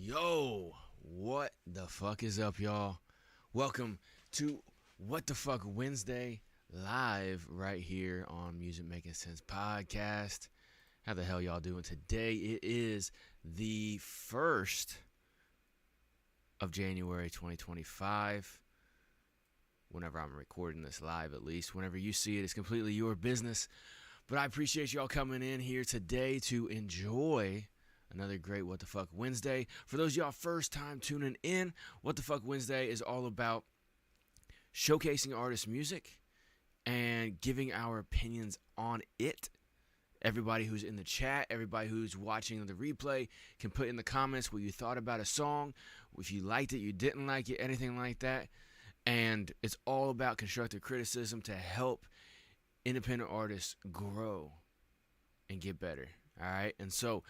Yo, what the fuck is up, y'all? Welcome to What the Fuck Wednesday, live right here on Music Making Sense podcast. How the hell y'all doing today? It is the 1st of January 2025. Whenever I'm recording this live, at least. Whenever you see it, it's completely your business. But I appreciate y'all coming in here today to enjoy another great What the Fuck Wednesday. For those of y'all first time tuning in, What the Fuck Wednesday is all about showcasing artist music and giving our opinions on it. Everybody who's in the chat, everybody who's watching the replay can put in the comments what you thought about a song, if you liked it, you didn't like it, anything like that. And it's all about constructive criticism to help independent artists grow and get better. All right. And so,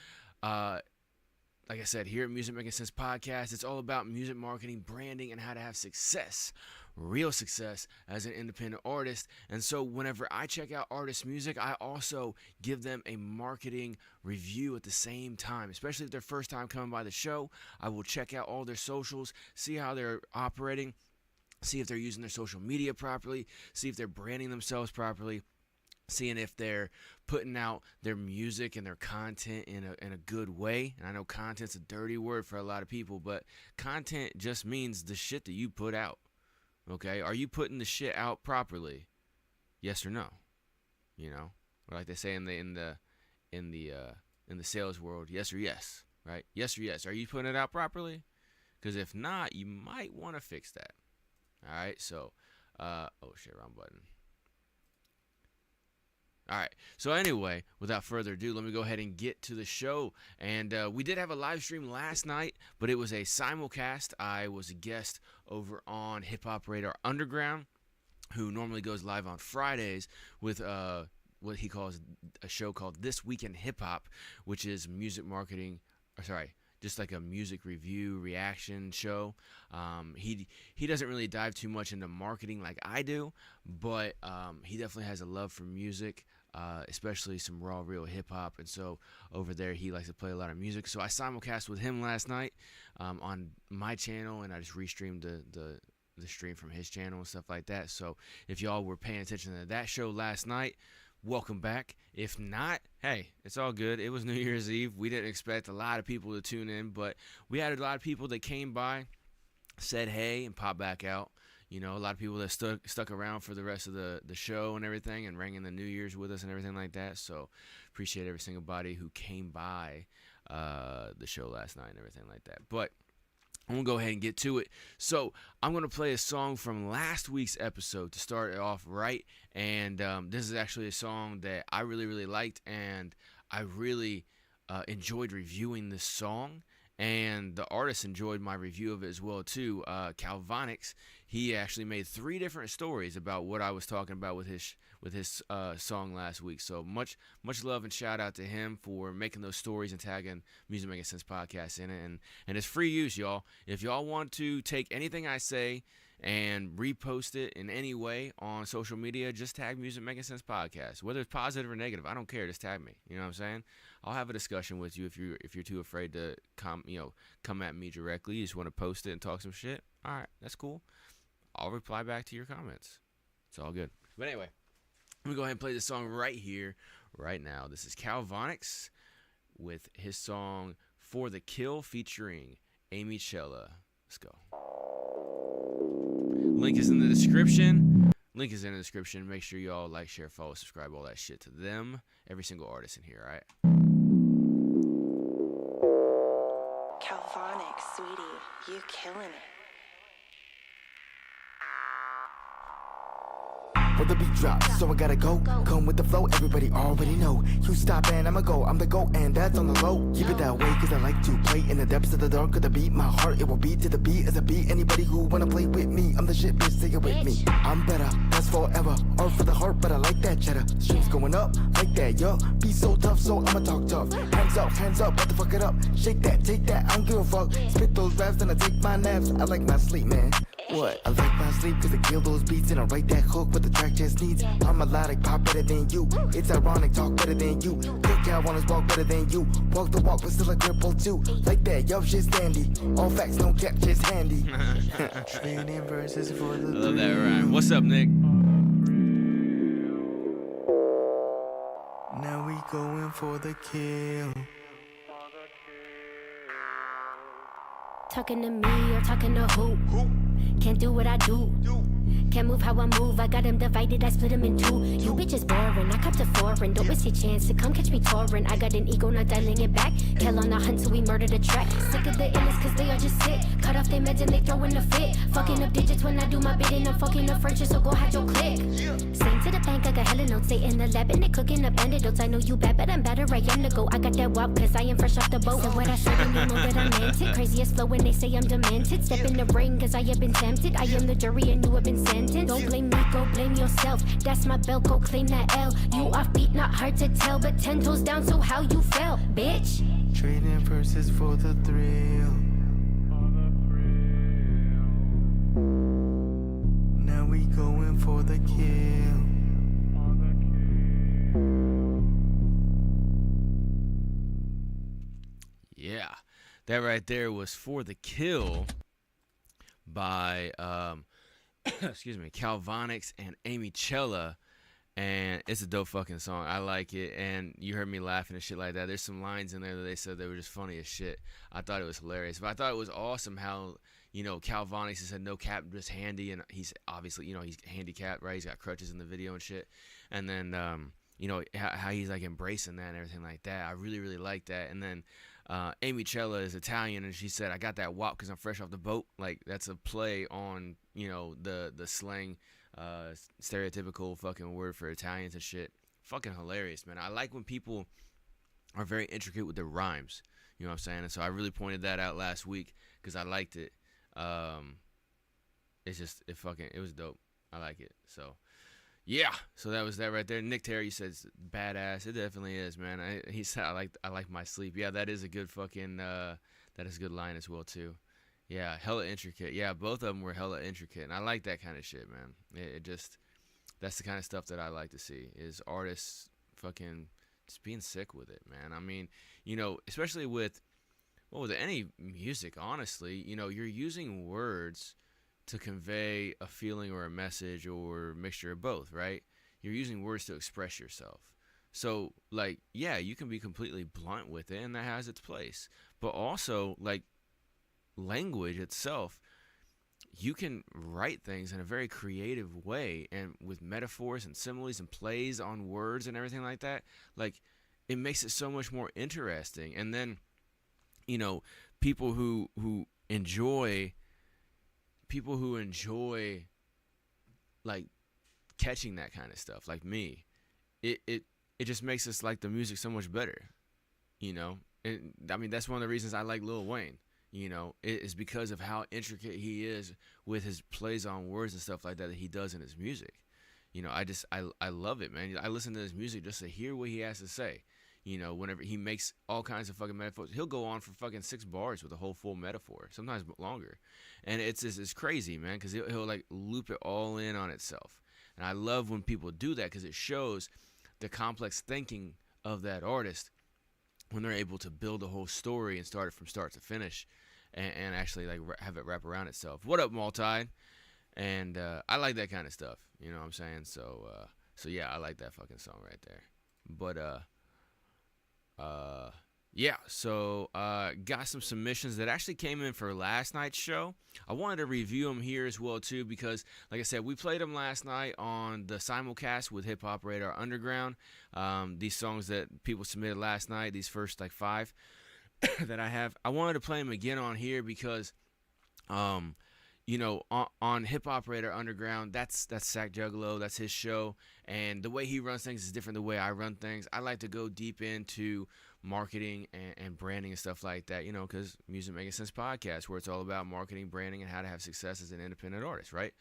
like I said, here at Music Making Sense podcast, it's all about music marketing, branding, and how to have success, real success as an independent artist. And so whenever I check out artist music, I also give them a marketing review at the same time, especially if they're first time coming by the show. I will check out all their socials, see how they're operating, see if they're using their social media properly, see if they're branding themselves properly, seeing if they're putting out their music and their content in a good way. And I know content's a dirty word for a lot of people, but content just means the shit that you put out. Okay? Are you putting the shit out properly? Yes or no? You know, or like they say in the sales world, yes or yes, right? Yes or yes. Are you putting it out properly? Because if not, you might want to fix that. All right, so, oh shit, wrong button. All right, so anyway, without further ado, let me go ahead and get to the show. And we did have a live stream last night, but it was a simulcast. I was a guest over on Hip Hop Radar Underground, who normally goes live on Fridays with what he calls a show called This Week in Hip Hop, which is music marketing, just like a music review reaction show. He doesn't really dive too much into marketing like I do, but he definitely has a love for music, especially some raw, real hip-hop. And so over there, he likes to play a lot of music. So I simulcast with him last night on my channel, and I just restreamed the stream from his channel and stuff like that. So if y'all were paying attention to that show last night, welcome back. If not, hey, it's all good. It was New Year's Eve. We didn't expect a lot of people to tune in, but we had a lot of people that came by, said hey, and popped back out. You know, a lot of people that stuck around for the rest of the show and everything, and rang in the New Year's with us and everything like that. So appreciate every single body who came by the show last night and everything like that. But I'm going to go ahead and get to it. So I'm going to play a song from last week's episode to start it off right. And this is actually a song that I really, really liked. And I really enjoyed reviewing this song. And the artist enjoyed my review of it as well, too. Kalvonix, he actually made 3 different stories about what I was talking about with his song last week. So much love and shout out to him for making those stories and tagging Music Making Sense podcast in it. And it's free use, y'all. If y'all want to take anything I say and repost it in any way on social media, just tag Music Making Sense podcast. Whether it's positive or negative, I don't care. Just tag me. You know what I'm saying? I'll have a discussion with you if you're too afraid to come at me directly. You just want to post it and talk some shit. All right, that's cool. I'll reply back to your comments. It's all good. But anyway, let me go ahead and play this song right here, right now. This is Kalvonix with his song For the Kill featuring Amiccella. Let's go. Link is in the description. Make sure y'all like, share, follow, subscribe, all that shit to them. Every single artist in here, all right? Kalvonix, sweetie, you killing it. For the beat drop, so I gotta go. Come with the flow, everybody already know. You stop and I'ma go, I'm the GOAT and that's on the low. Keep it that way cause I like to play in the depths of the dark of the beat. My heart, it will beat to the beat as a beat. Anybody who wanna play with me, I'm the shit, bitch, say it with me. I'm better, that's forever. Art for the heart, but I like that cheddar. Streams going up, like that, yo. Be so tough, so I'ma talk tough. Hands up, about to fuck it up. Shake that, take that, I don't give a fuck. Spit those raps, then I take my naps. I like my sleep, man. What? I like my sleep cause I kill those beats and I write that hook what the track just needs. I'm melodic, pop better than you. It's ironic, talk better than you. Think Kalvonix walk better than you. Walk the walk but still a cripple too. Like that, yo, shit's dandy. All facts, no cap, just handy. Trading verses for the I love that rhyme. What's up, Nick? Now we going for the kill. Talking to me or talking to who? Can't do what I do. Can't move how I move. I got them divided, I split them in two. You bitches boring, I cop to foreign. Don't miss your chance to come catch me touring. I got an ego, not dialing it back. Kill on the hunt till we murder the track. Sick of the illness cause they all just sick. Cut off their meds and they throwing a fit. Fucking up digits when I do my bidding. I'm fucking up furniture, so go hide your click. Same to the bank, I got hella notes. Stay in the lab and they cooking up antidotes. I know you bad, but I'm better, I am the go. I got that wop cause I am fresh off the boat. So what I said and they know that I meant it. Craziest flow when they say I'm demented. Step in the ring cause I have been tempted. I am the jury and you have been sentenced. Don't blame me, go blame yourself. That's my belt, go claim that L. You offbeat, not hard to tell, but 10 toes down, so how you felt, bitch? Trading verses for the thrill. Now we going for the kill. Yeah, that right there was For the Kill by excuse me, Kalvonix and Amiccella, and it's a dope fucking song. I like it, and you heard me laughing and shit like that. There's some lines in there that they said they were just funny as shit. I thought it was hilarious, but I thought it was awesome how, you know, Kalvonix said no cap, just handy, and he's obviously, you know, he's handicapped, right? He's got crutches in the video and shit, and then you know how he's like embracing that and everything like that. I really really like that. And then Amiccella is Italian, and she said, I got that wop because I'm fresh off the boat. Like, that's a play on, you know, the slang, stereotypical fucking word for Italians and shit. Fucking hilarious, man. I like when people are very intricate with their rhymes. You know what I'm saying? And so I really pointed that out last week because I liked it. It's just, it was dope. I like it. So, yeah, so that was that right there. Nick Terry says badass. It definitely is, man. He said I like my sleep. Yeah, that is a good fucking that is a good line as well too. Yeah, hella intricate. Yeah, both of them were hella intricate, and I like that kind of shit, man. It just, that's the kind of stuff that I like to see, is artists fucking just being sick with it, man. I mean, you know, especially with any music, honestly, you know, you're using words to convey a feeling or a message or a mixture of both, right? You're using words to express yourself. So, like, yeah, you can be completely blunt with it, and that has its place. But also, like, language itself, you can write things in a very creative way, and with metaphors and similes and plays on words and everything like that. Like, it makes it so much more interesting. And then, you know, people who enjoy like catching that kind of stuff, like me, it just makes us like the music so much better, you know. And I mean, that's one of the reasons I like Lil Wayne, you know. It is because of how intricate he is with his plays on words and stuff like that he does in his music. You know, I love it, man. I listen to his music just to hear what he has to say. You know, whenever he makes all kinds of fucking metaphors, he'll go on for fucking 6 bars with a whole full metaphor, sometimes longer. And it's crazy, man, because he'll like loop it all in on itself. And I love when people do that because it shows the complex thinking of that artist when they're able to build a whole story and start it from start to finish, and actually like have it wrap around itself. What up, Multi? And I like that kind of stuff. You know what I'm saying? So yeah, I like that fucking song right there. But yeah, so got some submissions that actually came in for last night's show. I wanted to review them here as well too, because like I said, we played them last night on the simulcast with Hip Hop Radar Underground. These songs that people submitted last night, these first like 5 that I have, I wanted to play them again on here because you know, on Hip Hop Radar Underground, that's Sack Juggalo, that's his show, and the way he runs things is different than the way I run things. I like to go deep into marketing and branding and stuff like that, you know, because Music Making Sense podcast, where it's all about marketing, branding, and how to have success as an independent artist, right?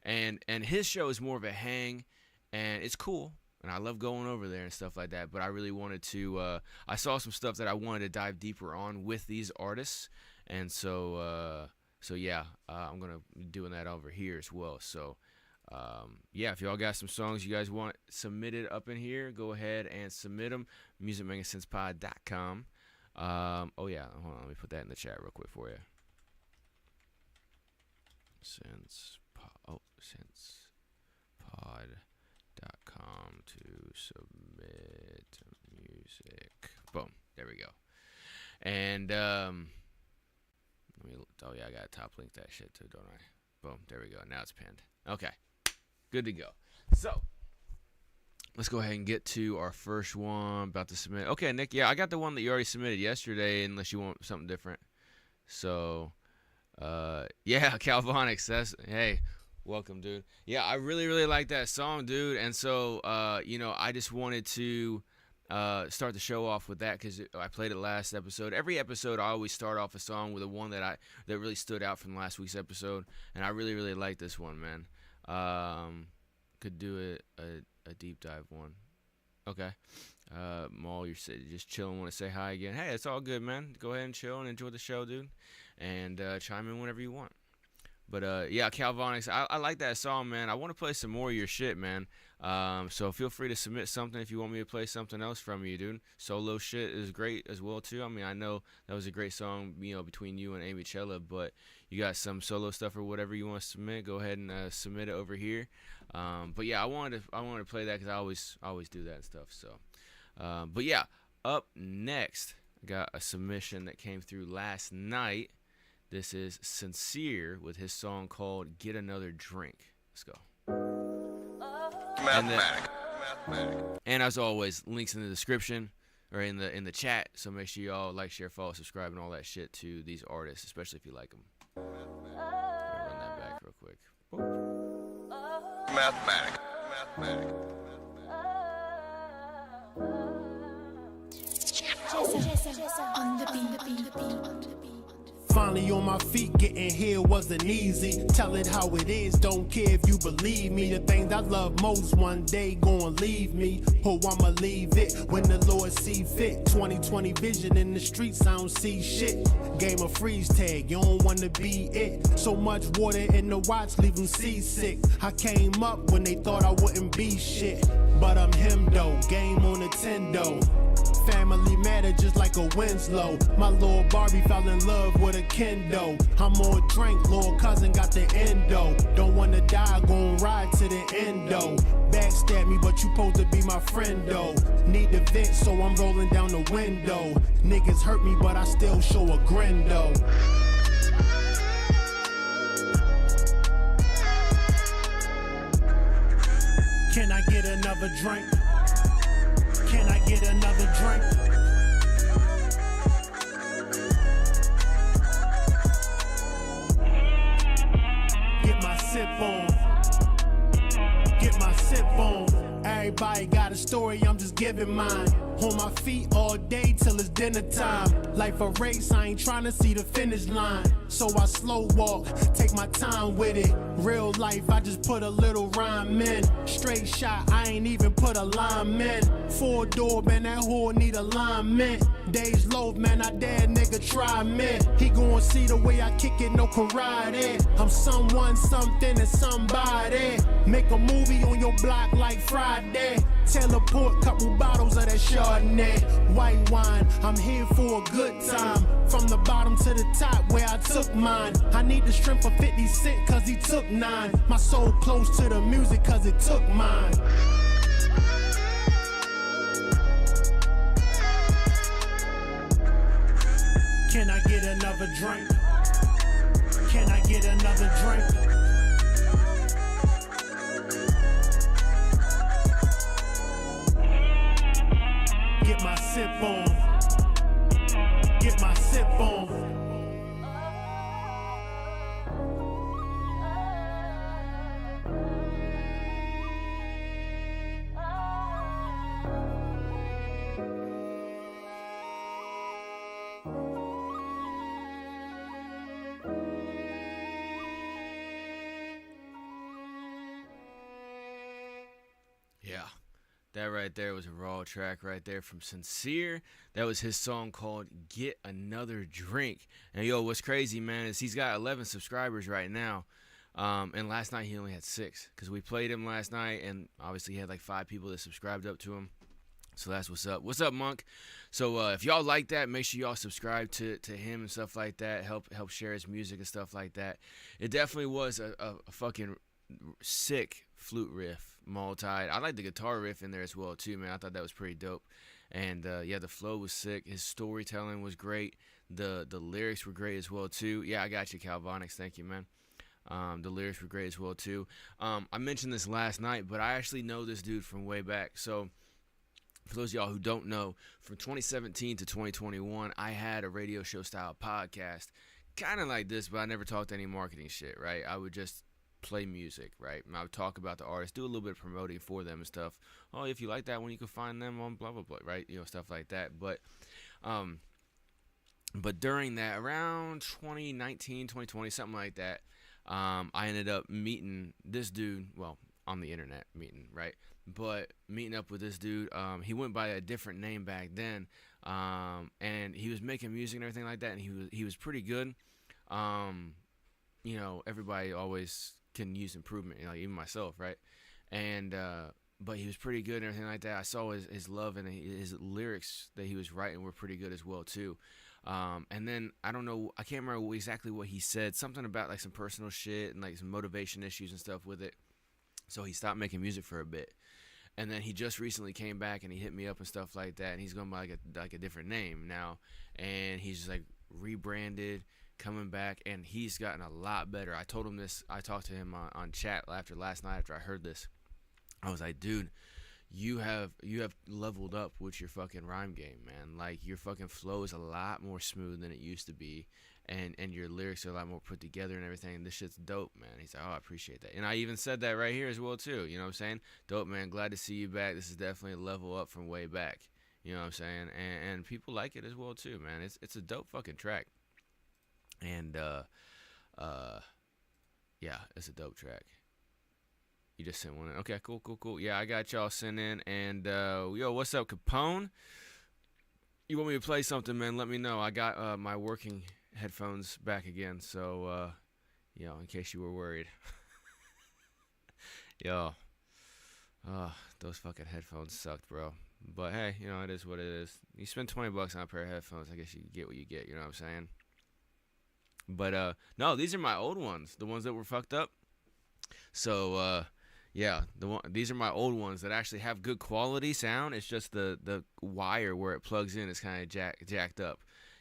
And his show is more of a hang, and it's cool, and I love going over there and stuff like that, but I really wanted to, I saw some stuff that I wanted to dive deeper on with these artists, and so So yeah, I'm gonna be doing that over here as well. So yeah, if y'all got some songs you guys want submitted up in here, go ahead and submit them. MusicMakingSensePod.com. Oh yeah, hold on, let me put that in the chat real quick for you. SensePod.com to submit music. Boom, there we go. And let me. Oh yeah, I gotta top link that shit too, don't I? Boom, there we go. Now it's pinned. Okay, good to go. So let's go ahead and get to our first one about to submit. Okay, Nick. Yeah, I got the one that you already submitted yesterday, unless you want something different. So, yeah, Kalvonix. Hey, welcome, dude. Yeah, I really like that song, dude. And so, I just wanted to start the show off with that because I played it last episode. Every episode, I always start off a song with a one that really stood out from last week's episode, and I really like this one, man. Could do a deep dive one. Okay. Maul, you're just chilling, want to say hi again. Hey, it's all good, man. Go ahead and chill and enjoy the show, dude. And chime in whenever you want. But, yeah, Kalvonix, I like that song, man. I want to play some more of your shit, man. So feel free to submit something if you want me to play something else from you, dude. Solo shit is great as well, too. I mean, I know that was a great song, between you and Amiccella, but you got some solo stuff or whatever you want to submit, go ahead and submit it over here. But, yeah, I wanted to play that because I always do that and stuff. So, but, yeah, up next, I got a submission that came through last night. This is Sincere with his song called Get Another Drink. Let's go. And as always, links in the description or in the chat. So make sure y'all like, share, follow, subscribe, and all that shit to these artists, especially if you like them. Run that back real quick. Mathematic. On the beat. Finally on my feet, getting here wasn't easy. Tell it how it is, don't care if you believe me. The things I love most one day gon' leave me. Oh, I'ma leave it when the Lord see fit. 20/20 vision in the streets, I don't see shit. Game of freeze tag, you don't wanna be it. So much water in the watch, leave them seasick. I came up when they thought I wouldn't be shit. But I'm him though, game on Nintendo. Family matter just like a Winslow. My little Barbie fell in love with a kendo. I'm on drink, little cousin got the endo. Don't wanna die, gon' ride to the endo. Backstab me, but you supposed to be my friend though. Need the vent, so I'm rolling down the window. Niggas hurt me, but I still show a grin though. Can I get another drink? Can I get another drink? Get my sip on. Get my sip on. Everybody got a story, I'm just giving mine. On my feet all day till it's dinner time. Life a race, I ain't trying to see the finish line. So I slow walk, take my time with it. Real life, I just put a little rhyme in. Straight shot, I ain't even put a line in. 4-door, man, that whore need alignment. Days low, man, I dare nigga try me. He gon' see the way I kick it, no karate. I'm someone, something, and somebody. Make a movie on your block like Friday. Teleport, couple bottles of that Chardonnay. White wine, I'm here for a good time. From the bottom to the top where I took mine. I need the strength of 50 Cent cause he took 9. My soul close to the music cause it took mine. Can I get another drink? Can I get another drink? Get my sip on. Get my sip on. Yeah, That right there was a raw track right there from Sincere. That was his song called Get Another Drink. And yo, what's crazy, man, is he's got 11 subscribers right now. And last night he only had 6 because we played him last night, and obviously he had like 5 people that subscribed up to him. So that's what's up. What's up, Monk? So if y'all like that, make sure y'all subscribe to him and stuff like that. Help share his music and stuff like that. It definitely was a fucking sick flute riff, multi. I like the guitar riff in there as well too, man. I thought that was pretty dope. And yeah, the flow was sick. His storytelling was great. The lyrics were great as well too. Yeah, I got you, Kalvonix. Thank you, man. The lyrics were great as well too. I mentioned this last night, but I actually know this dude from way back. So for those of y'all who don't know, from 2017 to 2021, I had a radio show style podcast, kind of like this, but I never talked any marketing shit, right? I would just play music, right? And I would talk about the artists, do a little bit of promoting for them and stuff. Oh, if you like that one, you can find them on blah blah blah, right? You know, stuff like that. But during that, around 2019, 2020, something like that, I ended up meeting this dude, well, on the internet meeting, right? But meeting up with this dude, he went by a different name back then, and he was making music and everything like that, and he was pretty good. You know, everybody always can use improvement, you know, even myself, right? And but he was pretty good and everything like that. I saw his love and his lyrics that he was writing were pretty good as well too. And then I don't know, I can't remember exactly what he said, something about like some personal shit and like some motivation issues and stuff with it. So he stopped making music for a bit. And then he just recently came back and he hit me up and stuff like that, and he's going by like a different name now, and he's just like rebranded, coming back, and he's gotten a lot better. I told him this, I talked to him on chat after last night after I heard this. I was like, dude, you have leveled up with your fucking rhyme game, man. Like, your fucking flow is a lot more smooth than it used to be, and your lyrics are a lot more put together and everything. This shit's dope, man. He's like, oh, I appreciate that. And I even said that right here as well too, you know what I'm saying? Dope, man. Glad to see you back. This is definitely a level up from way back, you know what I'm saying? And people like it as well too, man. It's a dope fucking track. And yeah, it's a dope track. You just sent one in. Okay, cool. Yeah, I got y'all sent in. And yo, what's up, Capone? You want me to play something, man? Let me know. I got my working headphones back again, so you know, in case you were worried. Yo, those fucking headphones sucked, bro. But hey, you know, it is what it is. You spend $20 on a pair of headphones, I guess you get what you get, you know what I'm saying? But no, these are my old ones, the ones that were fucked up. So yeah, these are my old ones that actually have good quality sound. It's just the wire where it plugs in is kind of jacked up.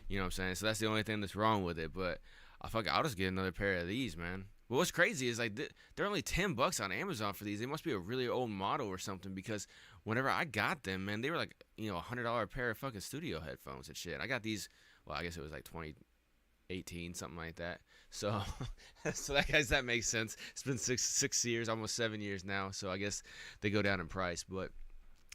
You know what I'm saying? So that's the only thing that's wrong with it. But I'll just get another pair of these, man. Well, what's crazy is like they're only $10 on Amazon for these. They must be a really old model or something, because whenever I got them, man, they were like, you know, $100 pair of fucking studio headphones and shit. I got these. Well, I guess it was like 2018, something like that. So, so that makes sense. It's been six years, almost 7 years now. So I guess they go down in price, but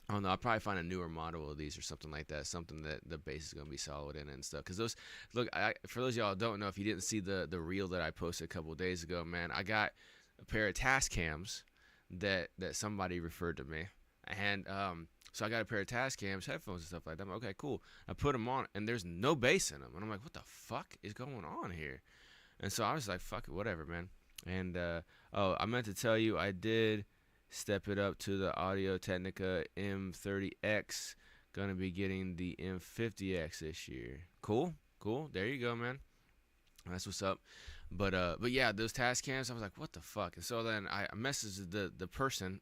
I don't know. I'll probably find a newer model of these or something like that. Something that the bass is going to be solid in and stuff. Because those, look, for those of y'all who don't know, if you didn't see the reel that I posted a couple of days ago, man, I got a pair of task cams that somebody referred to me. And so I got a pair of task cams, headphones and stuff like that. I'm like, okay, cool. I put them on, and there's no bass in them. And I'm like, what the fuck is going on here? And so I was like, fuck it, whatever, man. And, oh, I meant to tell you, I did step it up to the Audio-Technica M30X. Gonna be getting the M50X this year. Cool. There you go, man. That's what's up. But yeah, those task cams, I was like, what the fuck? And so then I messaged the person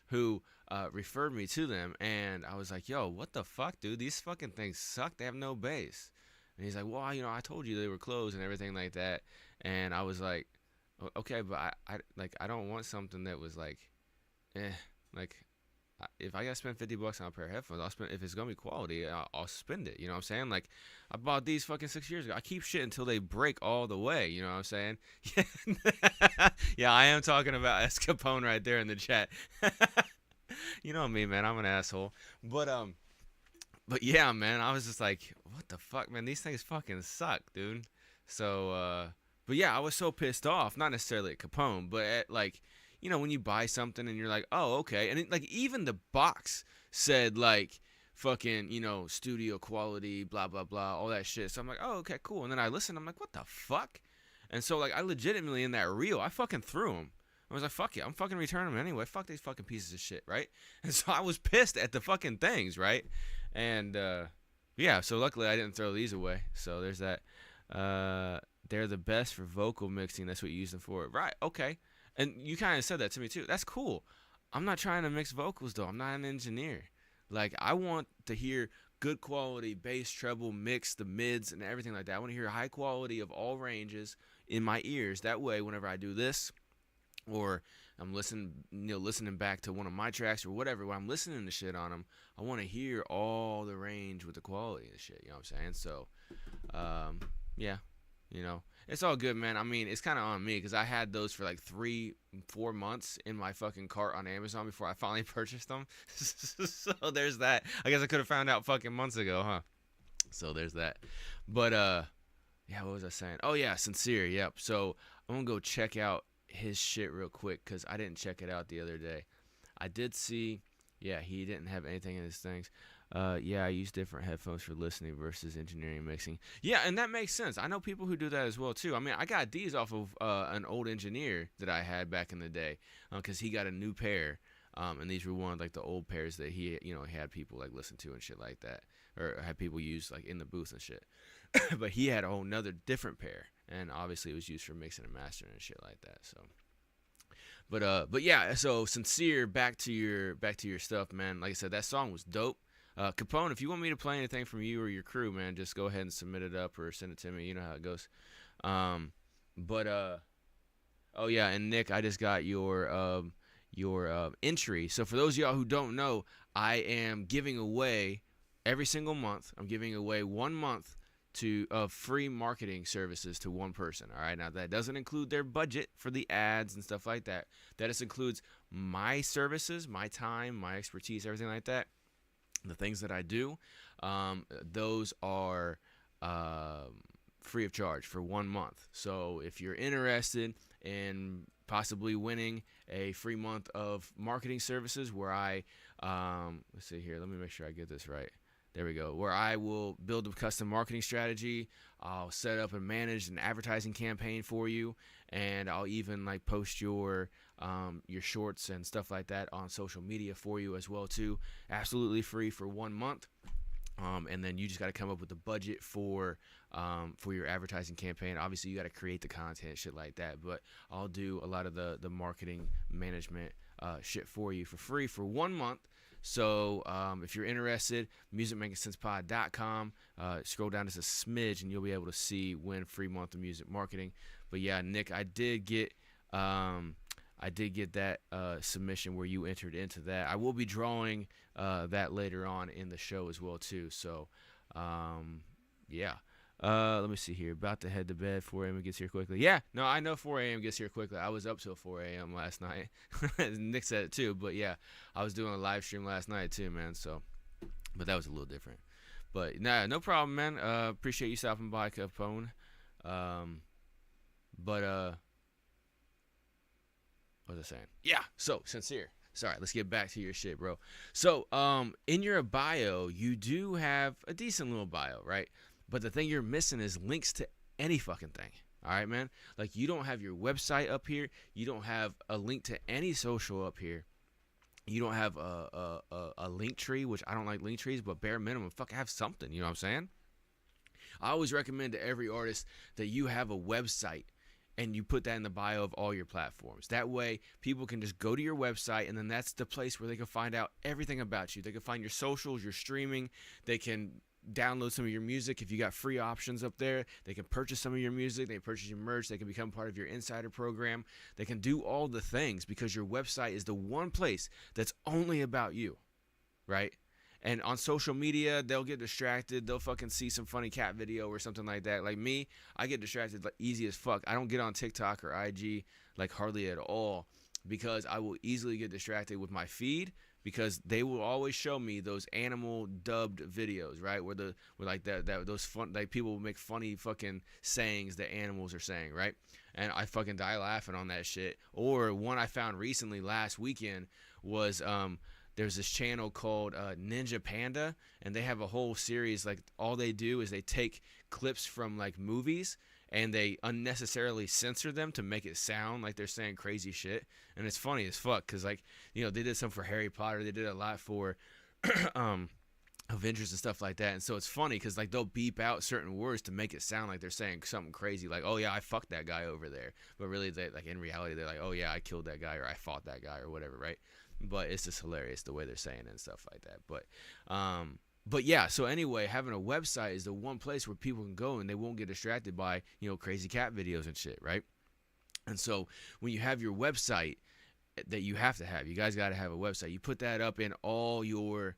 who referred me to them, and I was like, yo, what the fuck, dude? These fucking things suck. They have no bass. And he's like, well, you know, I told you they were closed and everything like that. And I was like, okay, but I don't want something that was like, like, if I gotta spend $50 on a pair of headphones, I'll spend. If it's gonna be quality, I'll spend it. You know what I'm saying? Like, I bought these fucking 6 years ago. I keep shit until they break all the way. You know what I'm saying? Yeah, I am talking about S. Capone right there in the chat. You know me, man. I'm an asshole. But yeah, man. I was just like, what the fuck, man? These things fucking suck, dude. So, but yeah, I was so pissed off. Not necessarily at Capone, but at, like, you know, when you buy something and you're like, oh, okay. And like even the box said like fucking, you know, studio quality, blah, blah, blah, all that shit. So I'm like, oh, okay, cool. And then I listened. I'm like, what the fuck? And so like I legitimately in that reel, I fucking threw them. I was like, fuck yeah, I'm fucking returning them anyway. Fuck these fucking pieces of shit, right? And so I was pissed at the fucking things, right? And yeah, so luckily I didn't throw these away. So there's that. They're the best for vocal mixing. That's what you use them for. Right, okay. And you kind of said that to me too. That's cool. I'm not trying to mix vocals though. I'm not an engineer. Like I want to hear good quality bass, treble, mix, the mids, and everything like that. I want to hear high quality of all ranges in my ears. That way, whenever I do this, or I'm listening back to one of my tracks or whatever, when I'm listening to shit on them, I want to hear all the range with the quality of the shit. You know what I'm saying? So, yeah, you know, it's all good, man. I mean, it's kind of on me because I had those for like 3-4 months in my fucking cart on Amazon before I finally purchased them. So there's that. I guess I could have found out fucking months ago, huh? So there's that. But, yeah, what was I saying? Oh, yeah, Sincere, yep. So I'm going to go check out his shit real quick because I didn't check it out the other day. I did see, yeah, he didn't have anything in his things. Yeah, I use different headphones for listening versus engineering mixing. Yeah, and that makes sense. I know people who do that as well too. I mean, I got these off of an old engineer that I had back in the day because he got a new pair, and these were one of like the old pairs that he, you know, had people like listen to and shit like that, or had people use like in the booth and shit. But he had a whole nother different pair, and obviously it was used for mixing and mastering and shit like that. So, but yeah. So Sincere, back to your stuff, man. Like I said, that song was dope. Capone, if you want me to play anything from you or your crew, man, just go ahead and submit it up or send it to me. You know how it goes. Oh yeah, and Nick, I just got your entry. So for those of y'all who don't know, I am giving away every single month. I'm giving away 1 month of free marketing services to one person. All right, now that doesn't include their budget for the ads and stuff like that. That just includes my services, my time, my expertise, everything like that. The things that I do, those are free of charge for 1 month. So if you're interested in possibly winning a free month of marketing services where I, let's see here, let me make sure I get this right. There we go. Where I will build a custom marketing strategy. I'll set up and manage an advertising campaign for you, and I'll even like post your shorts and stuff like that on social media for you as well too. Absolutely free for 1 month. And then you just got to come up with the budget for your advertising campaign. Obviously, you got to create the content, shit like that. But I'll do a lot of the marketing management shit for you for free for 1 month. So if you're interested, musicmakingsense.com. Scroll down just a smidge, and you'll be able to see win free month of music marketing. But yeah, Nick, I did get that submission where you entered into that. I will be drawing that later on in the show as well too. So yeah. Let me see here. About to head to bed. 4 a.m. gets here quickly. Yeah, no, I know 4 a.m. gets here quickly. I was up till 4 a.m. last night. Nick said it too, but yeah, I was doing a live stream last night too, man. So, but that was a little different. But nah, no problem, man. Appreciate you stopping by, Capone. What was I saying? Yeah. So Sincere. Sorry, let's get back to your shit, bro. So, in your bio, you do have a decent little bio, right? But the thing you're missing is links to any fucking thing. All right, man? Like, you don't have your website up here. You don't have a link to any social up here. You don't have a link tree, which I don't like link trees, but bare minimum, fucking have something. You know what I'm saying? I always recommend to every artist that you have a website and you put that in the bio of all your platforms. That way, people can just go to your website, and then that's the place where they can find out everything about you. They can find your socials, your streaming. They can download some of your music if you got free options up there. They can purchase some of your music. They can purchase your merch. They can become part of your insider program. They can do all the things because your website is the one place that's only about you, right? And on social media, they'll get distracted. They'll fucking see some funny cat video or something like that. Like me, I get distracted like easy as fuck. I don't get on TikTok or IG like hardly at all because I will easily get distracted with my feed because they will always show me those animal dubbed videos, right? Where like those fun, like people will make funny fucking sayings that animals are saying, right? And I fucking die laughing on that shit. Or one I found recently last weekend was there's this channel called Ninja Panda, and they have a whole series. Like all they do is they take clips from like movies and they unnecessarily censor them to make it sound like they're saying crazy shit. And it's funny as fuck because, like, you know, they did some for Harry Potter. They did a lot for Avengers and stuff like that. And so it's funny because, like, they'll beep out certain words to make it sound like they're saying something crazy, like, oh, yeah, I fucked that guy over there. But really, they, like, in reality, they're like, oh, yeah, I killed that guy or I fought that guy or whatever, right? But it's just hilarious the way they're saying it and stuff like that. But yeah, so anyway, having a website is the one place where people can go and they won't get distracted by, you know, crazy cat videos and shit, right? And so when you have your website that you have to have, you guys got to have a website. You put that up in all your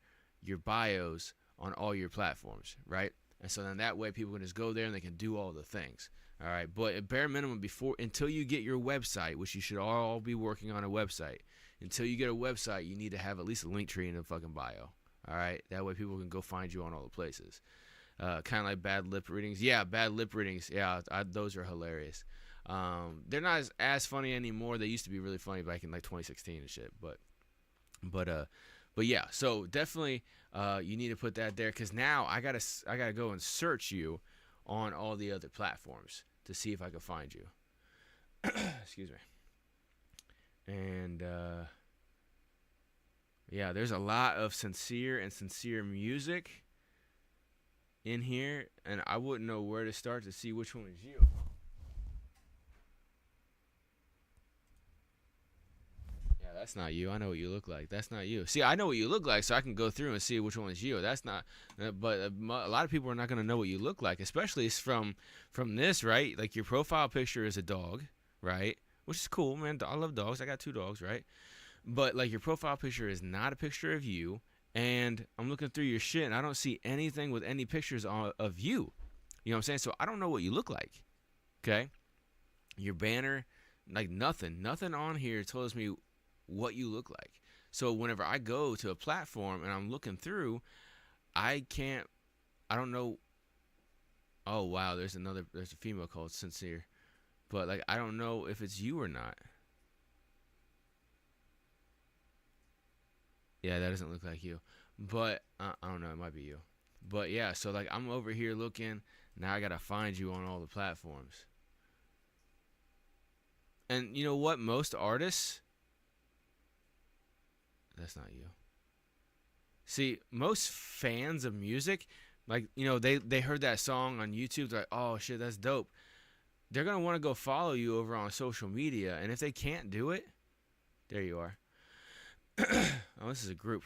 bios on all your platforms, right? And so then that way people can just go there and they can do all the things. All right, but at bare minimum, until you get your website, which you should all be working on a website, until you get a website, you need to have at least a link tree in the fucking bio. All right, that way people can go find you on all the places. Kind of like bad lip readings. Yeah, bad lip readings. Yeah, those are hilarious. They're not as funny anymore. They used to be really funny back in like 2016 and shit. But yeah. So definitely, you need to put that there because now I gotta go and search you on all the other platforms to see if I can find you. Excuse me. And yeah, there's a lot of sincere music in here, and I wouldn't know where to start to see which one is you. Yeah, that's not you. I know what you look like. That's not you. See, I know what you look like, so I can go through and see which one is you. That's not. But a lot of people are not going to know what you look like, especially from this, right? Like your profile picture is a dog, right? Which is cool, man. I love dogs. I got 2 dogs, right? But like your profile picture is not a picture of you, and I'm looking through your shit and I don't see anything with any pictures of you. You know what I'm saying? So I don't know what you look like. Okay? Your banner, like nothing on here tells me what you look like. So whenever I go to a platform and I'm looking through, I don't know. Oh wow, there's a female called Sincere. But like I don't know if it's you or not. Yeah, that doesn't look like you. But I don't know, it might be you. But yeah, so like I'm over here looking. Now I gotta find you on all the platforms. And you know what? Most artists, that's not you. See, most fans of music, like, you know, they heard that song on YouTube, they're like, oh shit, that's dope. They're gonna want to go follow you over on social media, and if they can't do it, there you are. Oh, this is a group.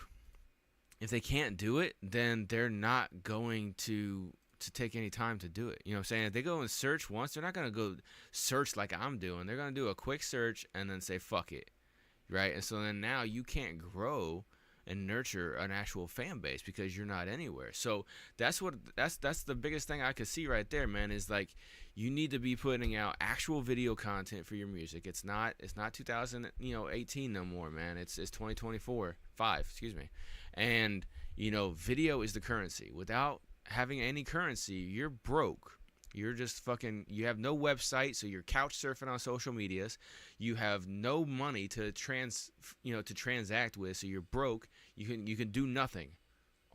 If they can't do it, then they're not going to take any time to do it. You know what I'm saying? If they go and search once, they're not going to go search like I'm doing. They're going to do a quick search and then say, fuck it. Right? And so then now you can't grow and nurture an actual fan base because you're not anywhere. So that's the biggest thing I could see right there, man, is like you need to be putting out actual video content for your music. It's not 2018 no more, man. It's 2024, 5, excuse me. And you know, video is the currency. Without having any currency, you're broke. You're just fucking, you have no website, so you're couch surfing on social medias. You have no money to transact with, so you're broke. You can do nothing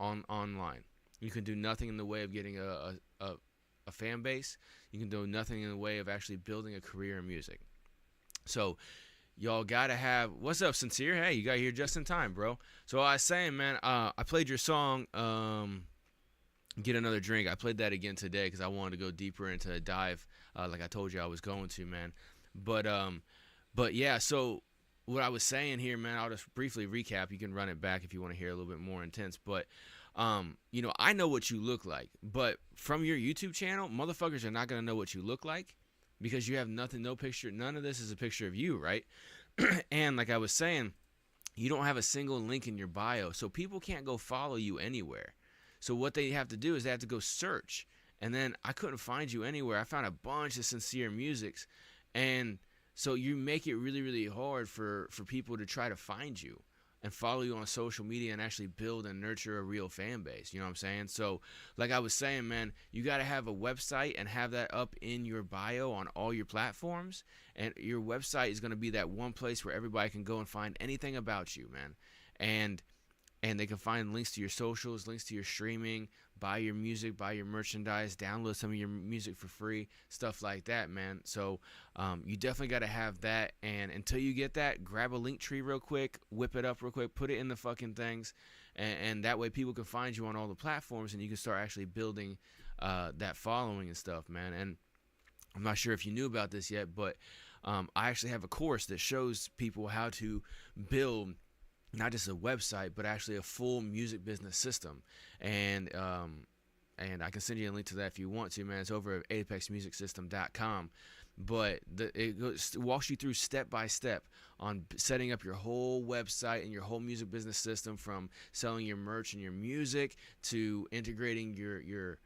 online. You can do nothing in the way of getting a fan base. You can do nothing in the way of actually building a career in music. So y'all gotta have, what's up, Sincere? Hey, you got here just in time, bro. So I was saying, man, I played your song, Get Another Drink. I played that again today because I wanted to go deeper into a dive, like I told you I was going to, man. But yeah, so what I was saying here, man, I'll just briefly recap. You can run it back if you want to hear a little bit more intense. But, you know, I know what you look like. But from your YouTube channel, motherfuckers are not going to know what you look like because you have nothing, no picture. None of this is a picture of you, right? And like I was saying, you don't have a single link in your bio. So people can't go follow you anywhere. So what they have to do is they have to go search. And then I couldn't find you anywhere. I found a bunch of Sincere musics. And so you make it really, really hard for people to try to find you. and follow you on social media and actually build and nurture a real fan base. You know what I'm saying? So like I was saying, man, you got to have a website and have that up in your bio on all your platforms. And your website is going to be that one place where everybody can go and find anything about you, man. And they can find links to your socials, links to your streaming, buy your music, buy your merchandise, download some of your music for free, stuff like that, man. So you definitely got to have that. And until you get that, grab a link tree real quick, whip it up real quick, put it in the fucking things. And that way people can find you on all the platforms, and you can start actually building that following and stuff, man. And I'm not sure if you knew about this yet, but I actually have a course that shows people how to build not just a website, but actually a full music business system. And I can send you a link to that if you want to, man. It's over at apexmusicsystem.com. But it walks you through step by step on setting up your whole website and your whole music business system, from selling your merch and your music to integrating your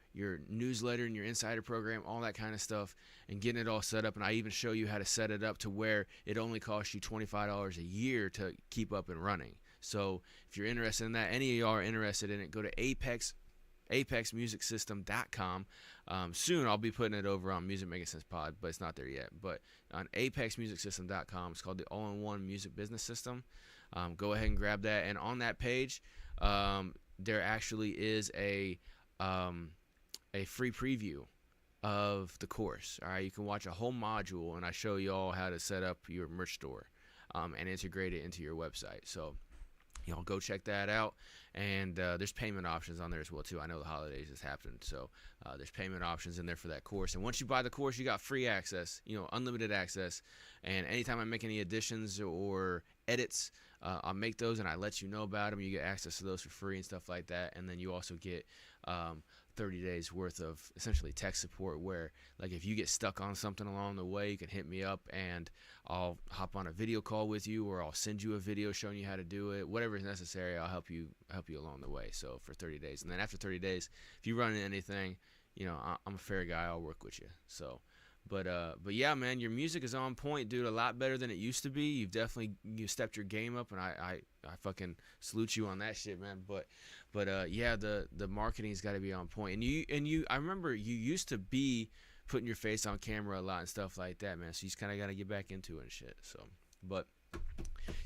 newsletter and your insider program, all that kind of stuff, and getting it all set up. And I even show you how to set it up to where it only costs you $25 a year to keep up and running. So if you're interested in that, any of y'all are interested in it, go to apexmusicsystem.com. Soon I'll be putting it over on Music Making Sense Pod, but it's not there yet. But on apexmusicsystem.com, it's called the All-in-One Music Business System. Go ahead and grab that. And on that page, there actually is a free preview of the course. All right, you can watch a whole module, and I show you all how to set up your merch store and integrate it into your website. So y'all go check that out. And there's payment options on there as well too. I know the holidays has happened, so there's payment options in there for that course. And once you buy the course, you got free access, unlimited access. And anytime I make any additions or edits, I'll make those and I let you know about them. You get access to those for free and stuff like that. And then you also get 30 days worth of essentially tech support, where like if you get stuck on something along the way, you can hit me up and I'll hop on a video call with you, or I'll send you a video showing you how to do it. Whatever is necessary, I'll help you along the way. So for 30 days, and then after 30 days, if you run into anything, I'm a fair guy, I'll work with you. So but yeah, man, your music is on point, dude. A lot better than it used to be. You stepped your game up, and I fucking salute you on that shit, man. But yeah, the marketing's got to be on point. And you I remember you used to be putting your face on camera a lot and stuff like that, man. So you just kind of got to get back into it and shit. So, but